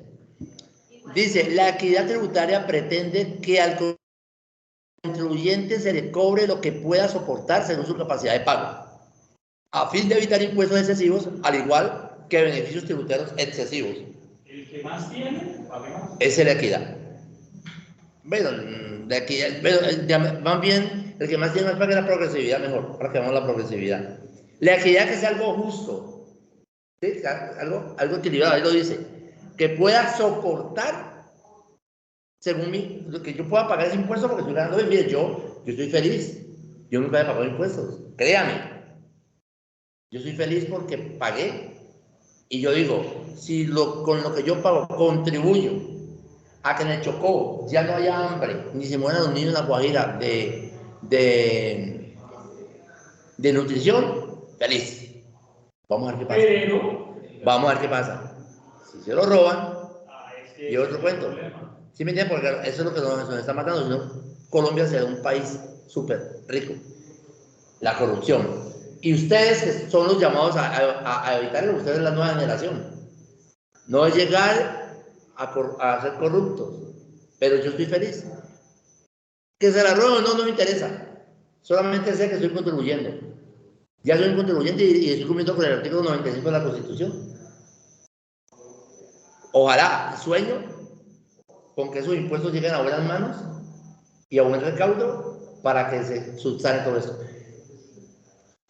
Dice, la equidad tributaria pretende que al contribuyente se le cobre lo que pueda soportar según su capacidad de pago, a fin de evitar impuestos excesivos, al igual que beneficios tributarios excesivos. El que más tiene, pague más. Esa es la equidad. Bueno, de equidad, bueno, más bien, el que más tiene más paga la progresividad, mejor, para que vamos a la progresividad. La equidad que sea algo justo, ¿sí? Algo equilibrado, ahí lo dice, que pueda soportar según lo que yo pueda pagar ese impuesto porque estoy ganando bien. Mire, yo estoy feliz. Yo nunca he pagado impuestos. Créame. Yo soy feliz porque pagué. Y yo digo, si con lo que yo pago contribuyo a que en el Chocó ya no haya hambre, ni se mueran los niños en la Guajira de nutrición, feliz. Vamos a ver qué pasa. Vamos a ver qué pasa. Si se lo roban, y otro cuento. ¿Sí me entienden? Porque eso es lo que nos está matando. Sino Colombia será un país súper rico. La corrupción. Y ustedes que son los llamados a evitarlo, ustedes es la nueva generación. No es llegar a ser corruptos. Pero yo estoy feliz. Que se la roben no me interesa. Solamente sé que estoy contribuyendo. Ya soy un contribuyente y estoy cumpliendo con el artículo 95 de la Constitución. Ojalá, sueño con que esos impuestos lleguen a buenas manos y a buen recaudo para que se subsane todo esto.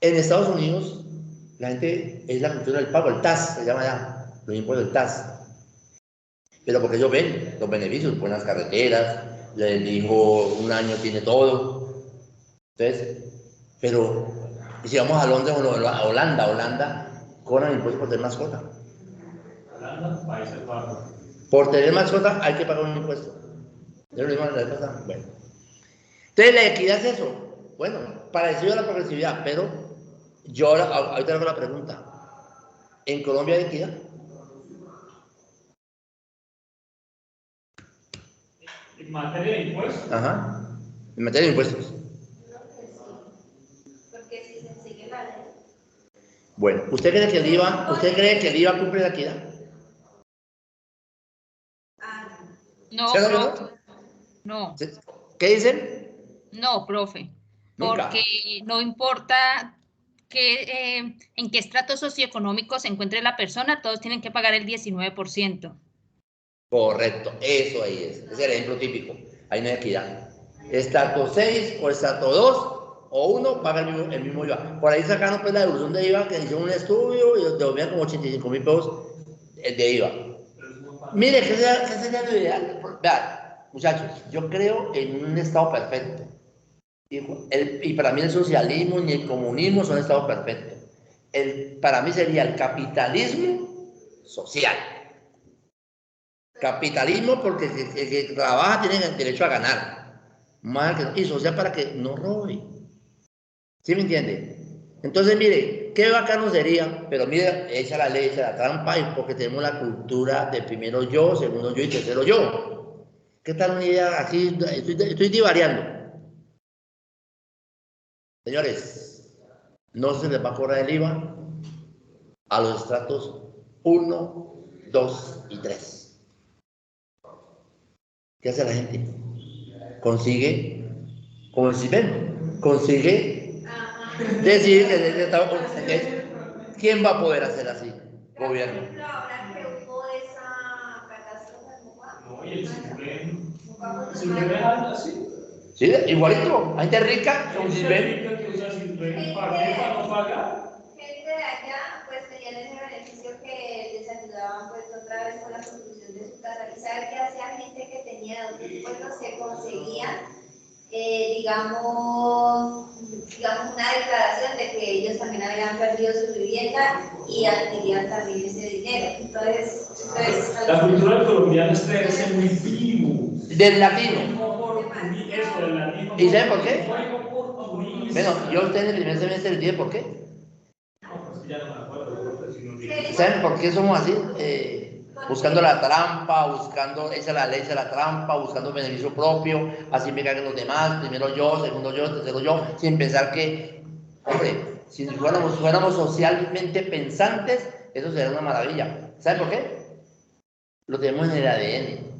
En Estados Unidos, la gente es la cultura del pago, el TAS, se llama ya, los impuestos del TAS. Pero porque ellos ven los beneficios, buenas carreteras, les dijo un año tiene todo. Entonces, pero si vamos a Londres o a Holanda cobran impuestos por tener mascota. Holanda, Países Bajos. Por tener mascota hay que pagar un impuesto. ¿Ya lo vimos la vez pasada? Bueno. Entonces, la equidad es eso. Bueno, parecido a la progresividad, pero yo ahorita hago la pregunta. ¿En Colombia hay equidad? En materia de impuestos. Ajá. En materia de impuestos. Porque si se sigue la ley. Bueno, ¿usted cree que el IVA cumple la equidad? No, ¿Sí, profe. No, ¿Qué dicen? no, profe. Nunca. Porque no importa en qué estrato socioeconómico se encuentre la persona, todos tienen que pagar el 19%. Correcto, eso ahí es. Ese es el ejemplo típico. Ahí no hay equidad. Estrato 6 o estrato 2 o 1 paga el mismo IVA. Por ahí sacaron pues la devolución de IVA que hicieron un estudio y devolvían como 85.000 pesos de IVA. Mire, ¿qué sería lo ideal? Vean, muchachos, yo creo en un estado perfecto. Y para mí el socialismo ni el comunismo son estados perfectos. Para mí sería el capitalismo social. Capitalismo porque el que trabaja tiene el derecho a ganar. Y social para que no robe. ¿Sí me entiende? Entonces, mire, qué bacano sería, pero mire, echa la ley, echa la trampa, y porque tenemos la cultura de primero yo, segundo yo y tercero yo. ¿Qué tal una idea así? Estoy divariando. Señores, no se les va a cobrar el IVA a los estratos 1, 2 y 3. ¿Qué hace la gente? Consigue, como si ven, consigue decir que ¿quién va a poder hacer así? Gobierno. Por ejemplo, ahora que hubo esa catástrofe, No, y el Silven es alto así. Sí, igualito. Hay gente rica con Silven. Que usa Silven, ¿para qué? ¿Para no pagar? gente de allá pues tenían ese beneficio que les ayudaban pues otra vez con la construcción de su casa. ¿Y sabe qué hacía gente que tenía dos impuestos? Se conseguían, digamos, una declaración de que ellos también habían perdido su vivienda y adquirían también ese dinero. Entonces la cultura del colombiano es creerse muy vivo. Del latino. Eso, del latino. ¿Y sabe por qué? Bueno, yo a usted en el primer semestre les dije por qué. No, pues ya no me acuerdo. ¿Saben por qué somos así? buscando la trampa, buscando, esa es la ley, esa es la trampa, buscando beneficio propio, así me caguen los demás, primero yo, segundo yo, tercero yo, sin pensar que, hombre, si fuéramos socialmente pensantes, eso sería una maravilla. ¿Sabe por qué? Lo tenemos en el ADN.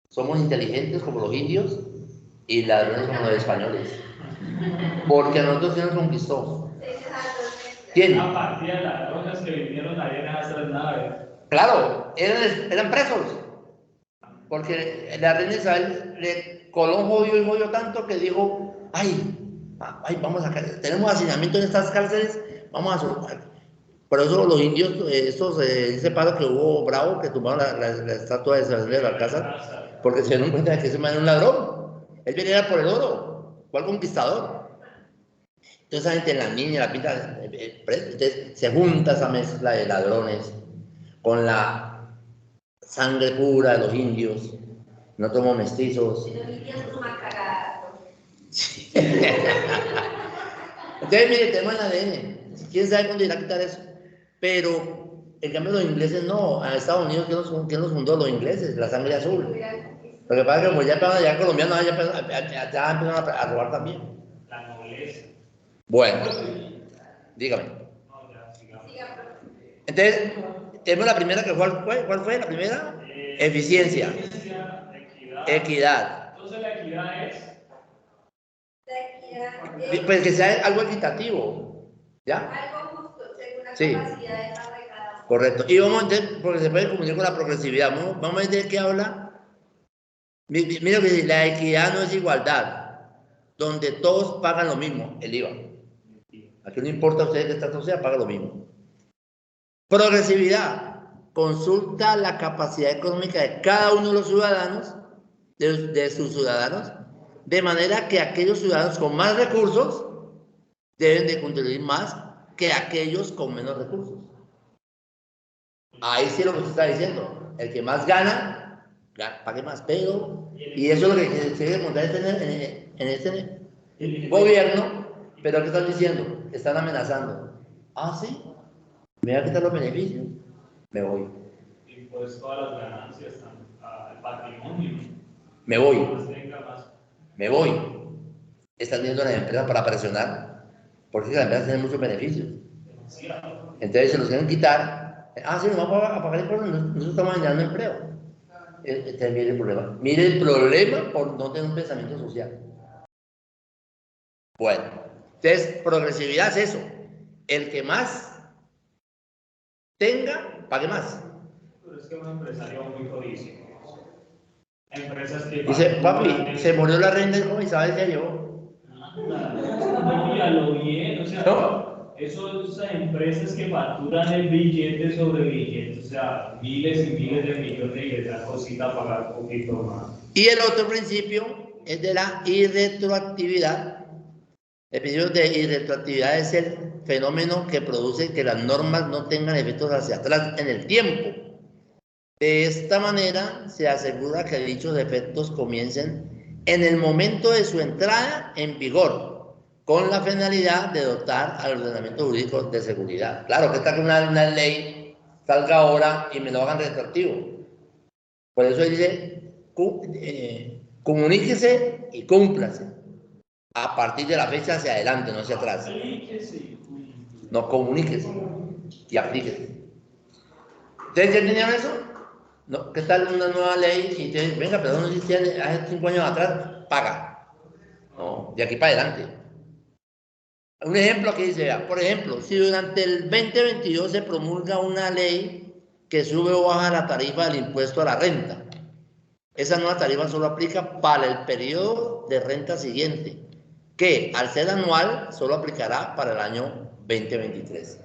Somos inteligentes como los indios y ladrones como los españoles. Porque a nosotros se nos conquistó. ¿Quién? Una partida de ladrones que vinieron ahí en esas 3 naves. Claro, eran presos. Porque la reina Isabel le Colón jodió tanto que dijo, ay, vamos a tenemos hacinamiento en estas cárceles, vamos a soltar. Por eso los indios, ese paro que hubo bravo, que tumbaron la estatua de Isabel de Alcázar, porque se dieron cuenta de que ese man era un ladrón. Él venía por el oro. ¿Cuál conquistador? Entonces esa gente en la niña, la pinta, entonces se junta esa mezcla de ladrones con la sangre pura de los indios. No somos mestizos. Los indios son más cagados. Entonces, mire, tenemos el ADN. ¿Quién sabe cuándo irá a quitar eso? Pero, en cambio, los ingleses no. A Estados Unidos, ¿quién los fundó? Los ingleses, la sangre azul. Lo que pasa es que como ya empezaron a llegar colombianos, ya empezaron a robar también. La nobleza. Bueno, dígame. Entonces, tenemos la primera, que ¿cuál fue la primera? Eficiencia. Equidad. Entonces la equidad es... Pues que sea algo equitativo, ¿ya? Algo justo, según la Sí. capacidad de cada uno. Correcto. Y vamos a entender, porque se puede comunicar con la progresividad. Vamos a entender qué habla. Mira que dice, la equidad no es igualdad, donde todos pagan lo mismo, el IVA. Aquí no importa a ustedes qué estatus sea, paga lo mismo. Progresividad, consulta la capacidad económica de cada uno de los ciudadanos, de sus ciudadanos, de manera que aquellos ciudadanos con más recursos deben de contribuir más que aquellos con menos recursos. Ahí sí es lo que se está diciendo. El que más gana, pague más, pero... Y eso es lo que se debe contar en este gobierno. Pero ¿qué están diciendo? Están amenazando. Ah, sí, me voy a quitar los beneficios, me voy. Y pues todas las ganancias, el patrimonio. Me voy. Más tenga, más. Me voy. Están viendo a las empresas para presionar, porque las empresas tienen muchos beneficios. Entonces se los quieren quitar. Ah, sí, nos vamos a pagar el problema. Nosotros estamos generando empleo. Este es el problema. Mire el problema por no tener un pensamiento social. Bueno, entonces progresividad es eso. El que más tenga, pague más. Pero es que un empresario muy codicioso. Empresas que... Dice, papi, se murió la reina de Isabel, se llevó. No, ya lo bien, o sea, ¿No? Esas empresas que facturan el billete sobre billete, o sea, miles y miles de millones y esa cosita pagar un poquito más. Y el otro principio es de la irretroactividad. El principio de irretroactividad es el fenómeno que produce que las normas no tengan efectos hacia atrás en el tiempo. De esta manera se asegura que dichos efectos comiencen en el momento de su entrada en vigor, con la finalidad de dotar al ordenamiento jurídico de seguridad. Claro, que está que una ley salga ahora y me lo hagan retroactivo. Por eso dice, comuníquese y cúmplase. A partir de la fecha hacia adelante, no hacia atrás. No, comuníquese y aplíquese. ¿Ustedes ya tenían eso? No, ¿qué tal una nueva ley? Y ustedes, venga, pero no existía hace 5 años atrás, paga. No, de aquí para adelante. Un ejemplo aquí dice, por ejemplo, si durante el 2022 se promulga una ley que sube o baja la tarifa del impuesto a la renta, esa nueva tarifa solo aplica para el periodo de renta siguiente, que al ser anual solo aplicará para el año 2023.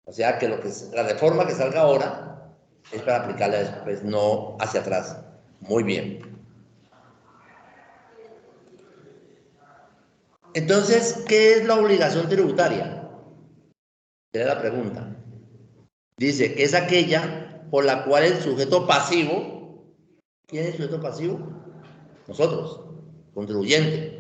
O sea que la reforma que salga ahora es para aplicarla después, no hacia atrás. Muy bien. Entonces, ¿qué es la obligación tributaria? Esa es la pregunta. Dice que es aquella por la cual el sujeto pasivo, ¿quién es el sujeto pasivo? Nosotros, contribuyente.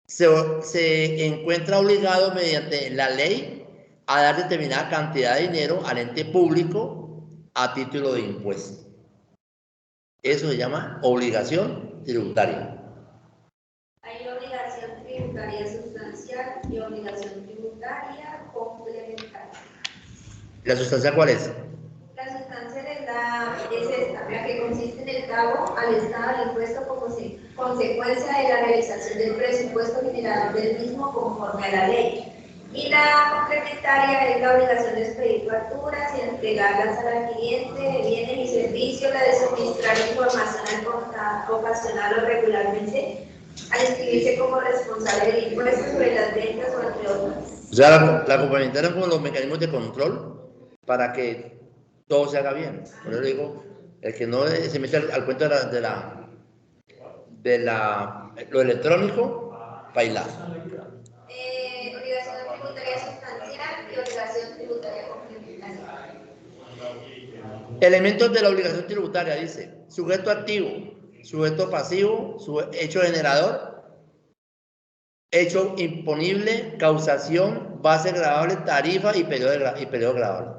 Se encuentra obligado mediante la ley a dar determinada cantidad de dinero al ente público a título de impuesto. Eso se llama obligación tributaria. Hay obligación tributaria sustancial y obligación tributaria complementaria. ¿La sustancia cuál es? La sustancial es esta, la que consiste en el pago al Estado del impuesto como consecuencia de la realización del presupuesto general del mismo conforme a la ley. Y la complementaria es la obligación de expedir facturas y entregarlas al adquiriente de bienes y servicios, la de suministrar información ocasional o regularmente, al inscribirse como responsable del impuesto sobre las ventas o entre otras. O sea, la complementaria con los mecanismos de control para que todo se haga bien. Por eso digo, el que no se mete al cuento de lo electrónico, baila. Obligación tributaria sustancial y obligación tributaria complementaria. Elementos de la obligación tributaria, dice, sujeto activo, sujeto pasivo, hecho generador, hecho imponible, causación, base gravable, tarifa y periodo gravable.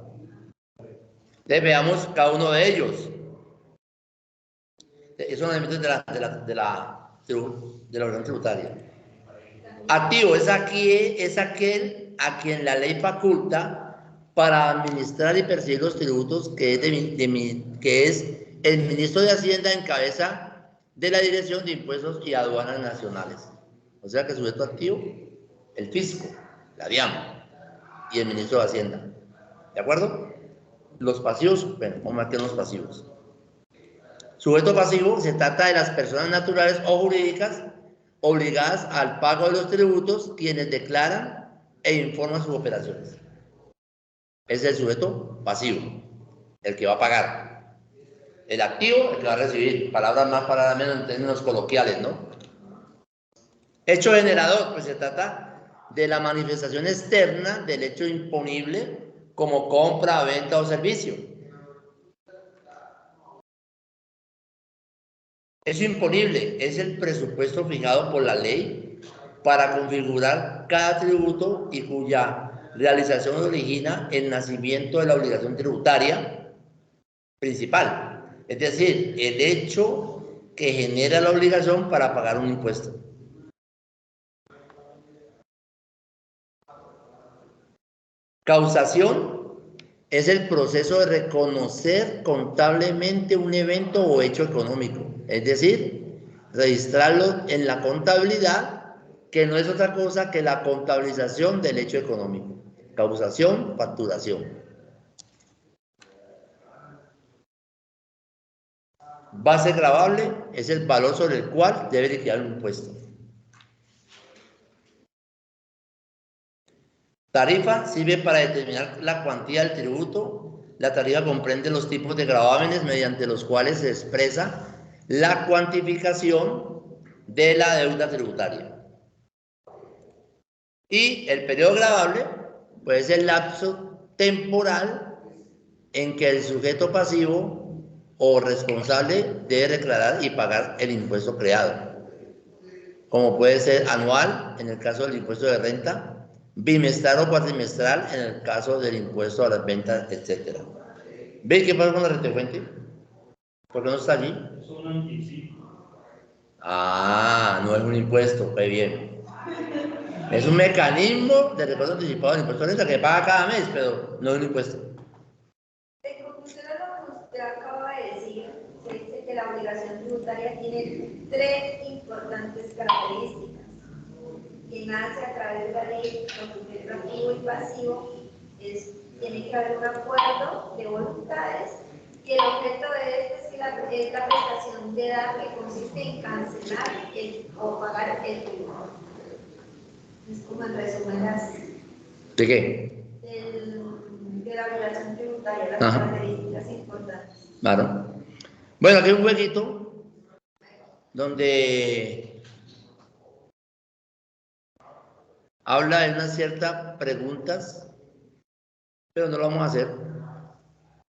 Entonces veamos cada uno de ellos. Esos son elementos de la obligación tributaria. Activo es aquel a quien la ley faculta para administrar y percibir los tributos, que es el ministro de Hacienda en cabeza de la Dirección de Impuestos y Aduanas Nacionales. O sea que el sujeto activo, el fisco, la DIAN y el ministro de Hacienda. ¿De acuerdo? Los pasivos, bueno, vamos a meter los pasivos. Sujeto pasivo se trata de las personas naturales o jurídicas obligadas al pago de los tributos, quienes declaran e informan sus operaciones. Es el sujeto pasivo, el que va a pagar. El activo, el que va a recibir. Palabras más, palabras menos en términos coloquiales, ¿no? Hecho generador, pues se trata de la manifestación externa del hecho imponible como compra, venta o servicio. Hecho imponible es el presupuesto fijado por la ley para configurar cada tributo y cuya realización origina el nacimiento de la obligación tributaria principal. Es decir, el hecho que genera la obligación para pagar un impuesto. Causación es el proceso de reconocer contablemente un evento o hecho económico, es decir, registrarlo en la contabilidad, que no es otra cosa que la contabilización del hecho económico. Causación, facturación. Base gravable es el valor sobre el cual debe liquidar un impuesto. Tarifa sirve para determinar la cuantía del tributo. La tarifa comprende los tipos de gravámenes mediante los cuales se expresa la cuantificación de la deuda tributaria. Y el periodo gravable, pues es el lapso temporal en que el sujeto pasivo o responsable debe declarar y pagar el impuesto creado, como puede ser anual en el caso del impuesto de renta, bimestral o cuatrimestral en el caso del impuesto a las ventas, etc. ¿Ve qué pasa con la renta de fuente? ¿Por qué no está allí? Es un anticipo. Ah, no es un impuesto, qué bien. Es un mecanismo de reparto anticipado del impuesto de renta que paga cada mes, pero no es un impuesto. En conclusión a lo que usted acaba de decir, se dice que la obligación tributaria tiene tres importantes características, que nace a través de la ley, lo sujeto activo y pasivo, tiene que haber un acuerdo de voluntades, y el objeto de este es la prestación de edad, que consiste en cancelar o pagar el tributo. Es como en resumen las... ¿De qué? De la obligación tributaria, las características importantes. Claro. Bueno, aquí hay un jueguito donde habla de unas ciertas preguntas, pero no lo vamos a hacer.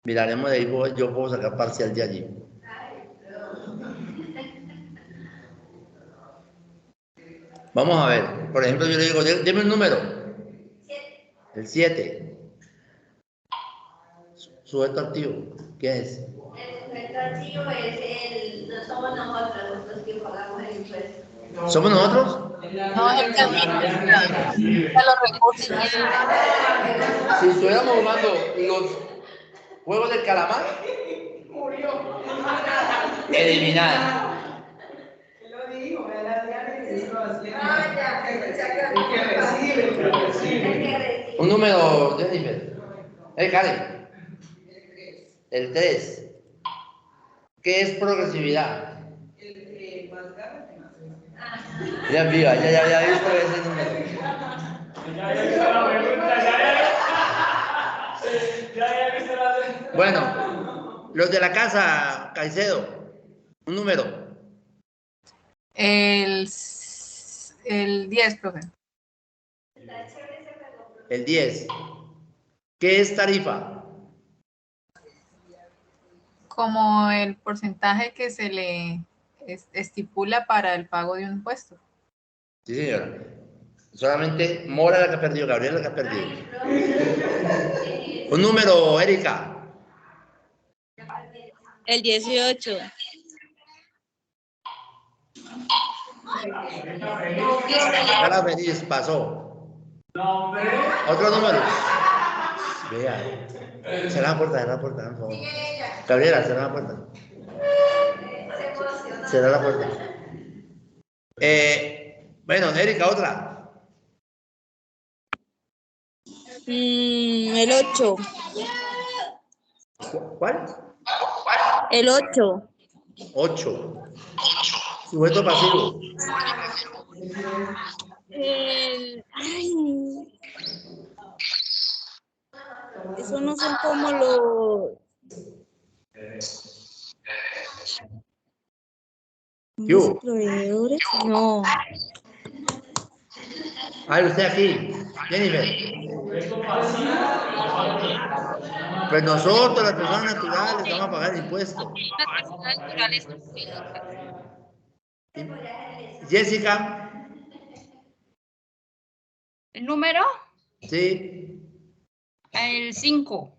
Miraremos de ahí, yo puedo sacar parcial de allí. Vamos a ver, por ejemplo, yo le digo, deme un número. 7. El 7. Sujeto activo. ¿Qué es? El sujeto activo no somos nosotros los que pagamos el impuesto. ¿Somos nosotros? No, es el que administra los recursos. Si estuviéramos jugando los juegos del calamar, eliminada. Lo dijo, era Un número, Jennifer. Karen. El 3. ¿Qué es progresividad? el que más gana, que más gana. Ya viva, ya había visto ese número. Ya había visto la pregunta, ya había visto la pregunta. Bueno, los de la casa, Caicedo, un número. El 10, profe. El 10. ¿Qué es tarifa? Como el porcentaje que se le estipula para el pago de un impuesto. Sí, señora. Solamente Mora la que ha perdido, Gabriela la que ha perdido. Un número, Erika. El 18. Ahora feliz, pasó. No, hombre. Otro número. Vea. Cerra la puerta, por favor. Gabriela, cerra la puerta. Cerra la puerta. Bueno, Erika, otra. El 8. ¿Cuál? El 8. 8. Sujeto pasivo. Eso no son como los... ¿Yo? proveedores. No. Ah, usted aquí, Jennifer. Pues nosotros, las personas naturales, vamos a pagar el impuesto. Jessica. ¿El número? Sí. El 5.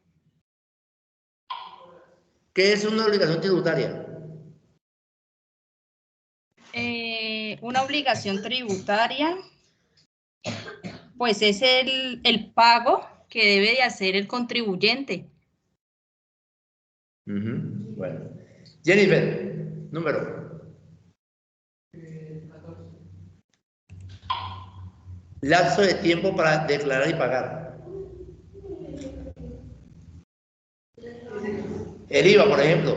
¿Qué es una obligación tributaria? Una obligación tributaria, pues es el pago que debe de hacer el contribuyente. Bueno. Jennifer, número. Lapso de tiempo para declarar y pagar. El IVA, por ejemplo.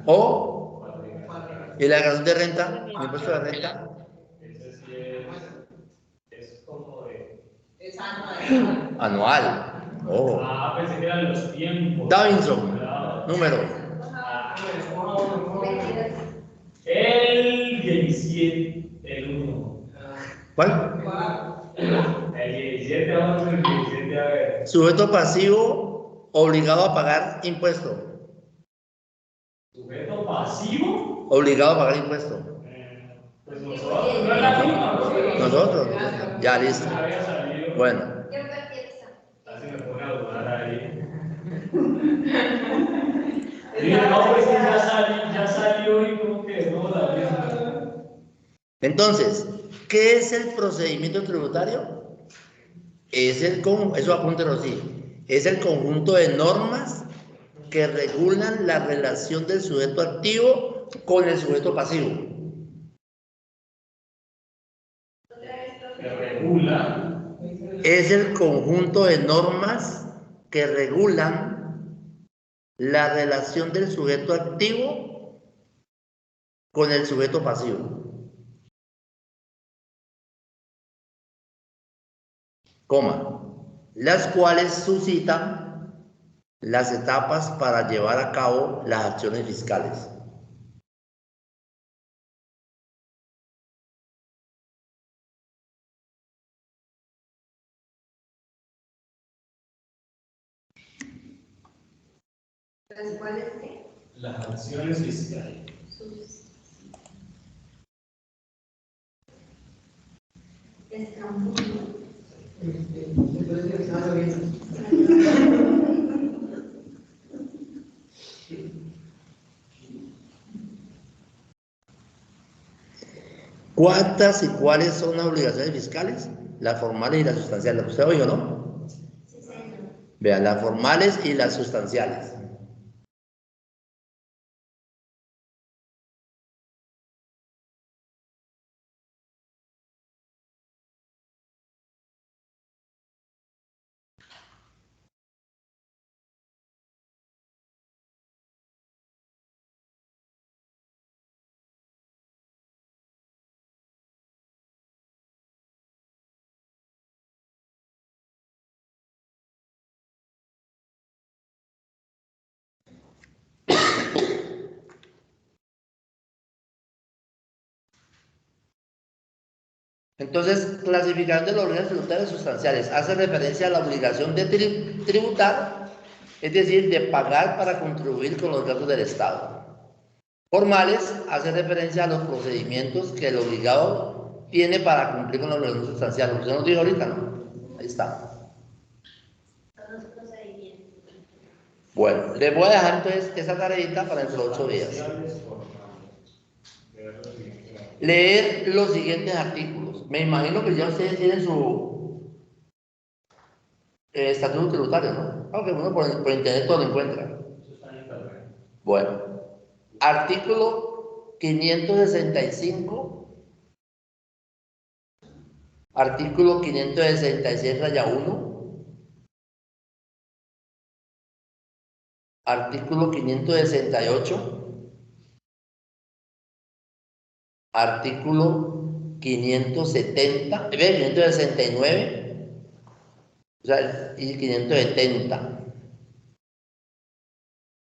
O el agravante de renta, el impuesto de la renta. Ese sí es como de... Es anual. Anual. Oh. Pensé que eran los tiempos. Davinson, Claro. número. El 17, el 1. ¿Cuál? El 17, vamos con el 17, a ver. Sujeto pasivo obligado a pagar impuesto. ¿Sujeto pasivo? Obligado a pagar impuesto. Pues nosotros, no es la misma, ¿no? Nosotros. Ya, listo. Ya había salido. Bueno. Casi me pone a dudar ahí. Dije, no, pues que ya salió y como que no, la misma. Entonces, ¿qué es el procedimiento tributario? Eso apúntelo así, es el conjunto de normas que regulan la relación del sujeto activo con el sujeto pasivo. Que regula. Es el conjunto de normas que regulan la relación del sujeto activo con el sujeto pasivo. Coma, las cuales suscitan las etapas para llevar a cabo las acciones fiscales. ¿Las cuales qué? Las acciones fiscales. ¿Cuántas y cuáles son las obligaciones fiscales? Las formales y las sustanciales. ¿Usted oye o no? Sí, señor. Vean, las formales y las sustanciales. Entonces, clasificar de las obligaciones tributarias sustanciales hace referencia a la obligación de tributar, es decir, de pagar para contribuir con los gastos del Estado. Formales hace referencia a los procedimientos que el obligado tiene para cumplir con la obligación sustancial. Usted nos dijo ahorita, ¿no? Ahí está. Los procedimientos. Bueno, les voy a dejar entonces esa tareita para dentro de 8 días. Leer los siguientes artículos. Me imagino que ya ustedes tienen su estatuto tributario, ¿no? Aunque uno por internet todo lo encuentra. Bueno, artículo 565, artículo 566 raya 1, artículo 568, artículo 570, 569, o sea, y 570.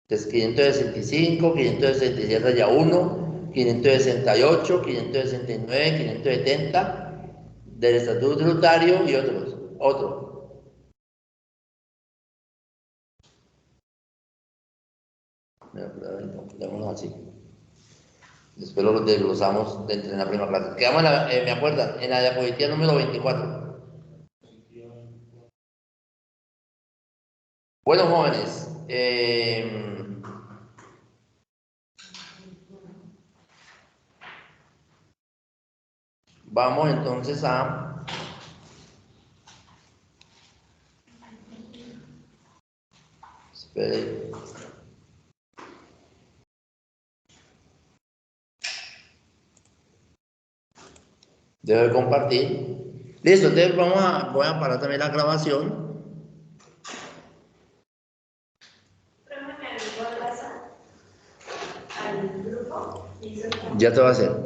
Entonces, 565, 566 raya 1, 568, 569, 570 del Estatuto Tributario y otros. Démoslo así. Después lo desglosamos en la primera clase. Quedamos me acuerdan, en la diapositiva número 24. Bueno, jóvenes, vamos entonces a espere. Debo de compartir. Listo, entonces voy a parar también la grabación. Pero me agregó al WhatsApp al grupo. Ya te va a hacer.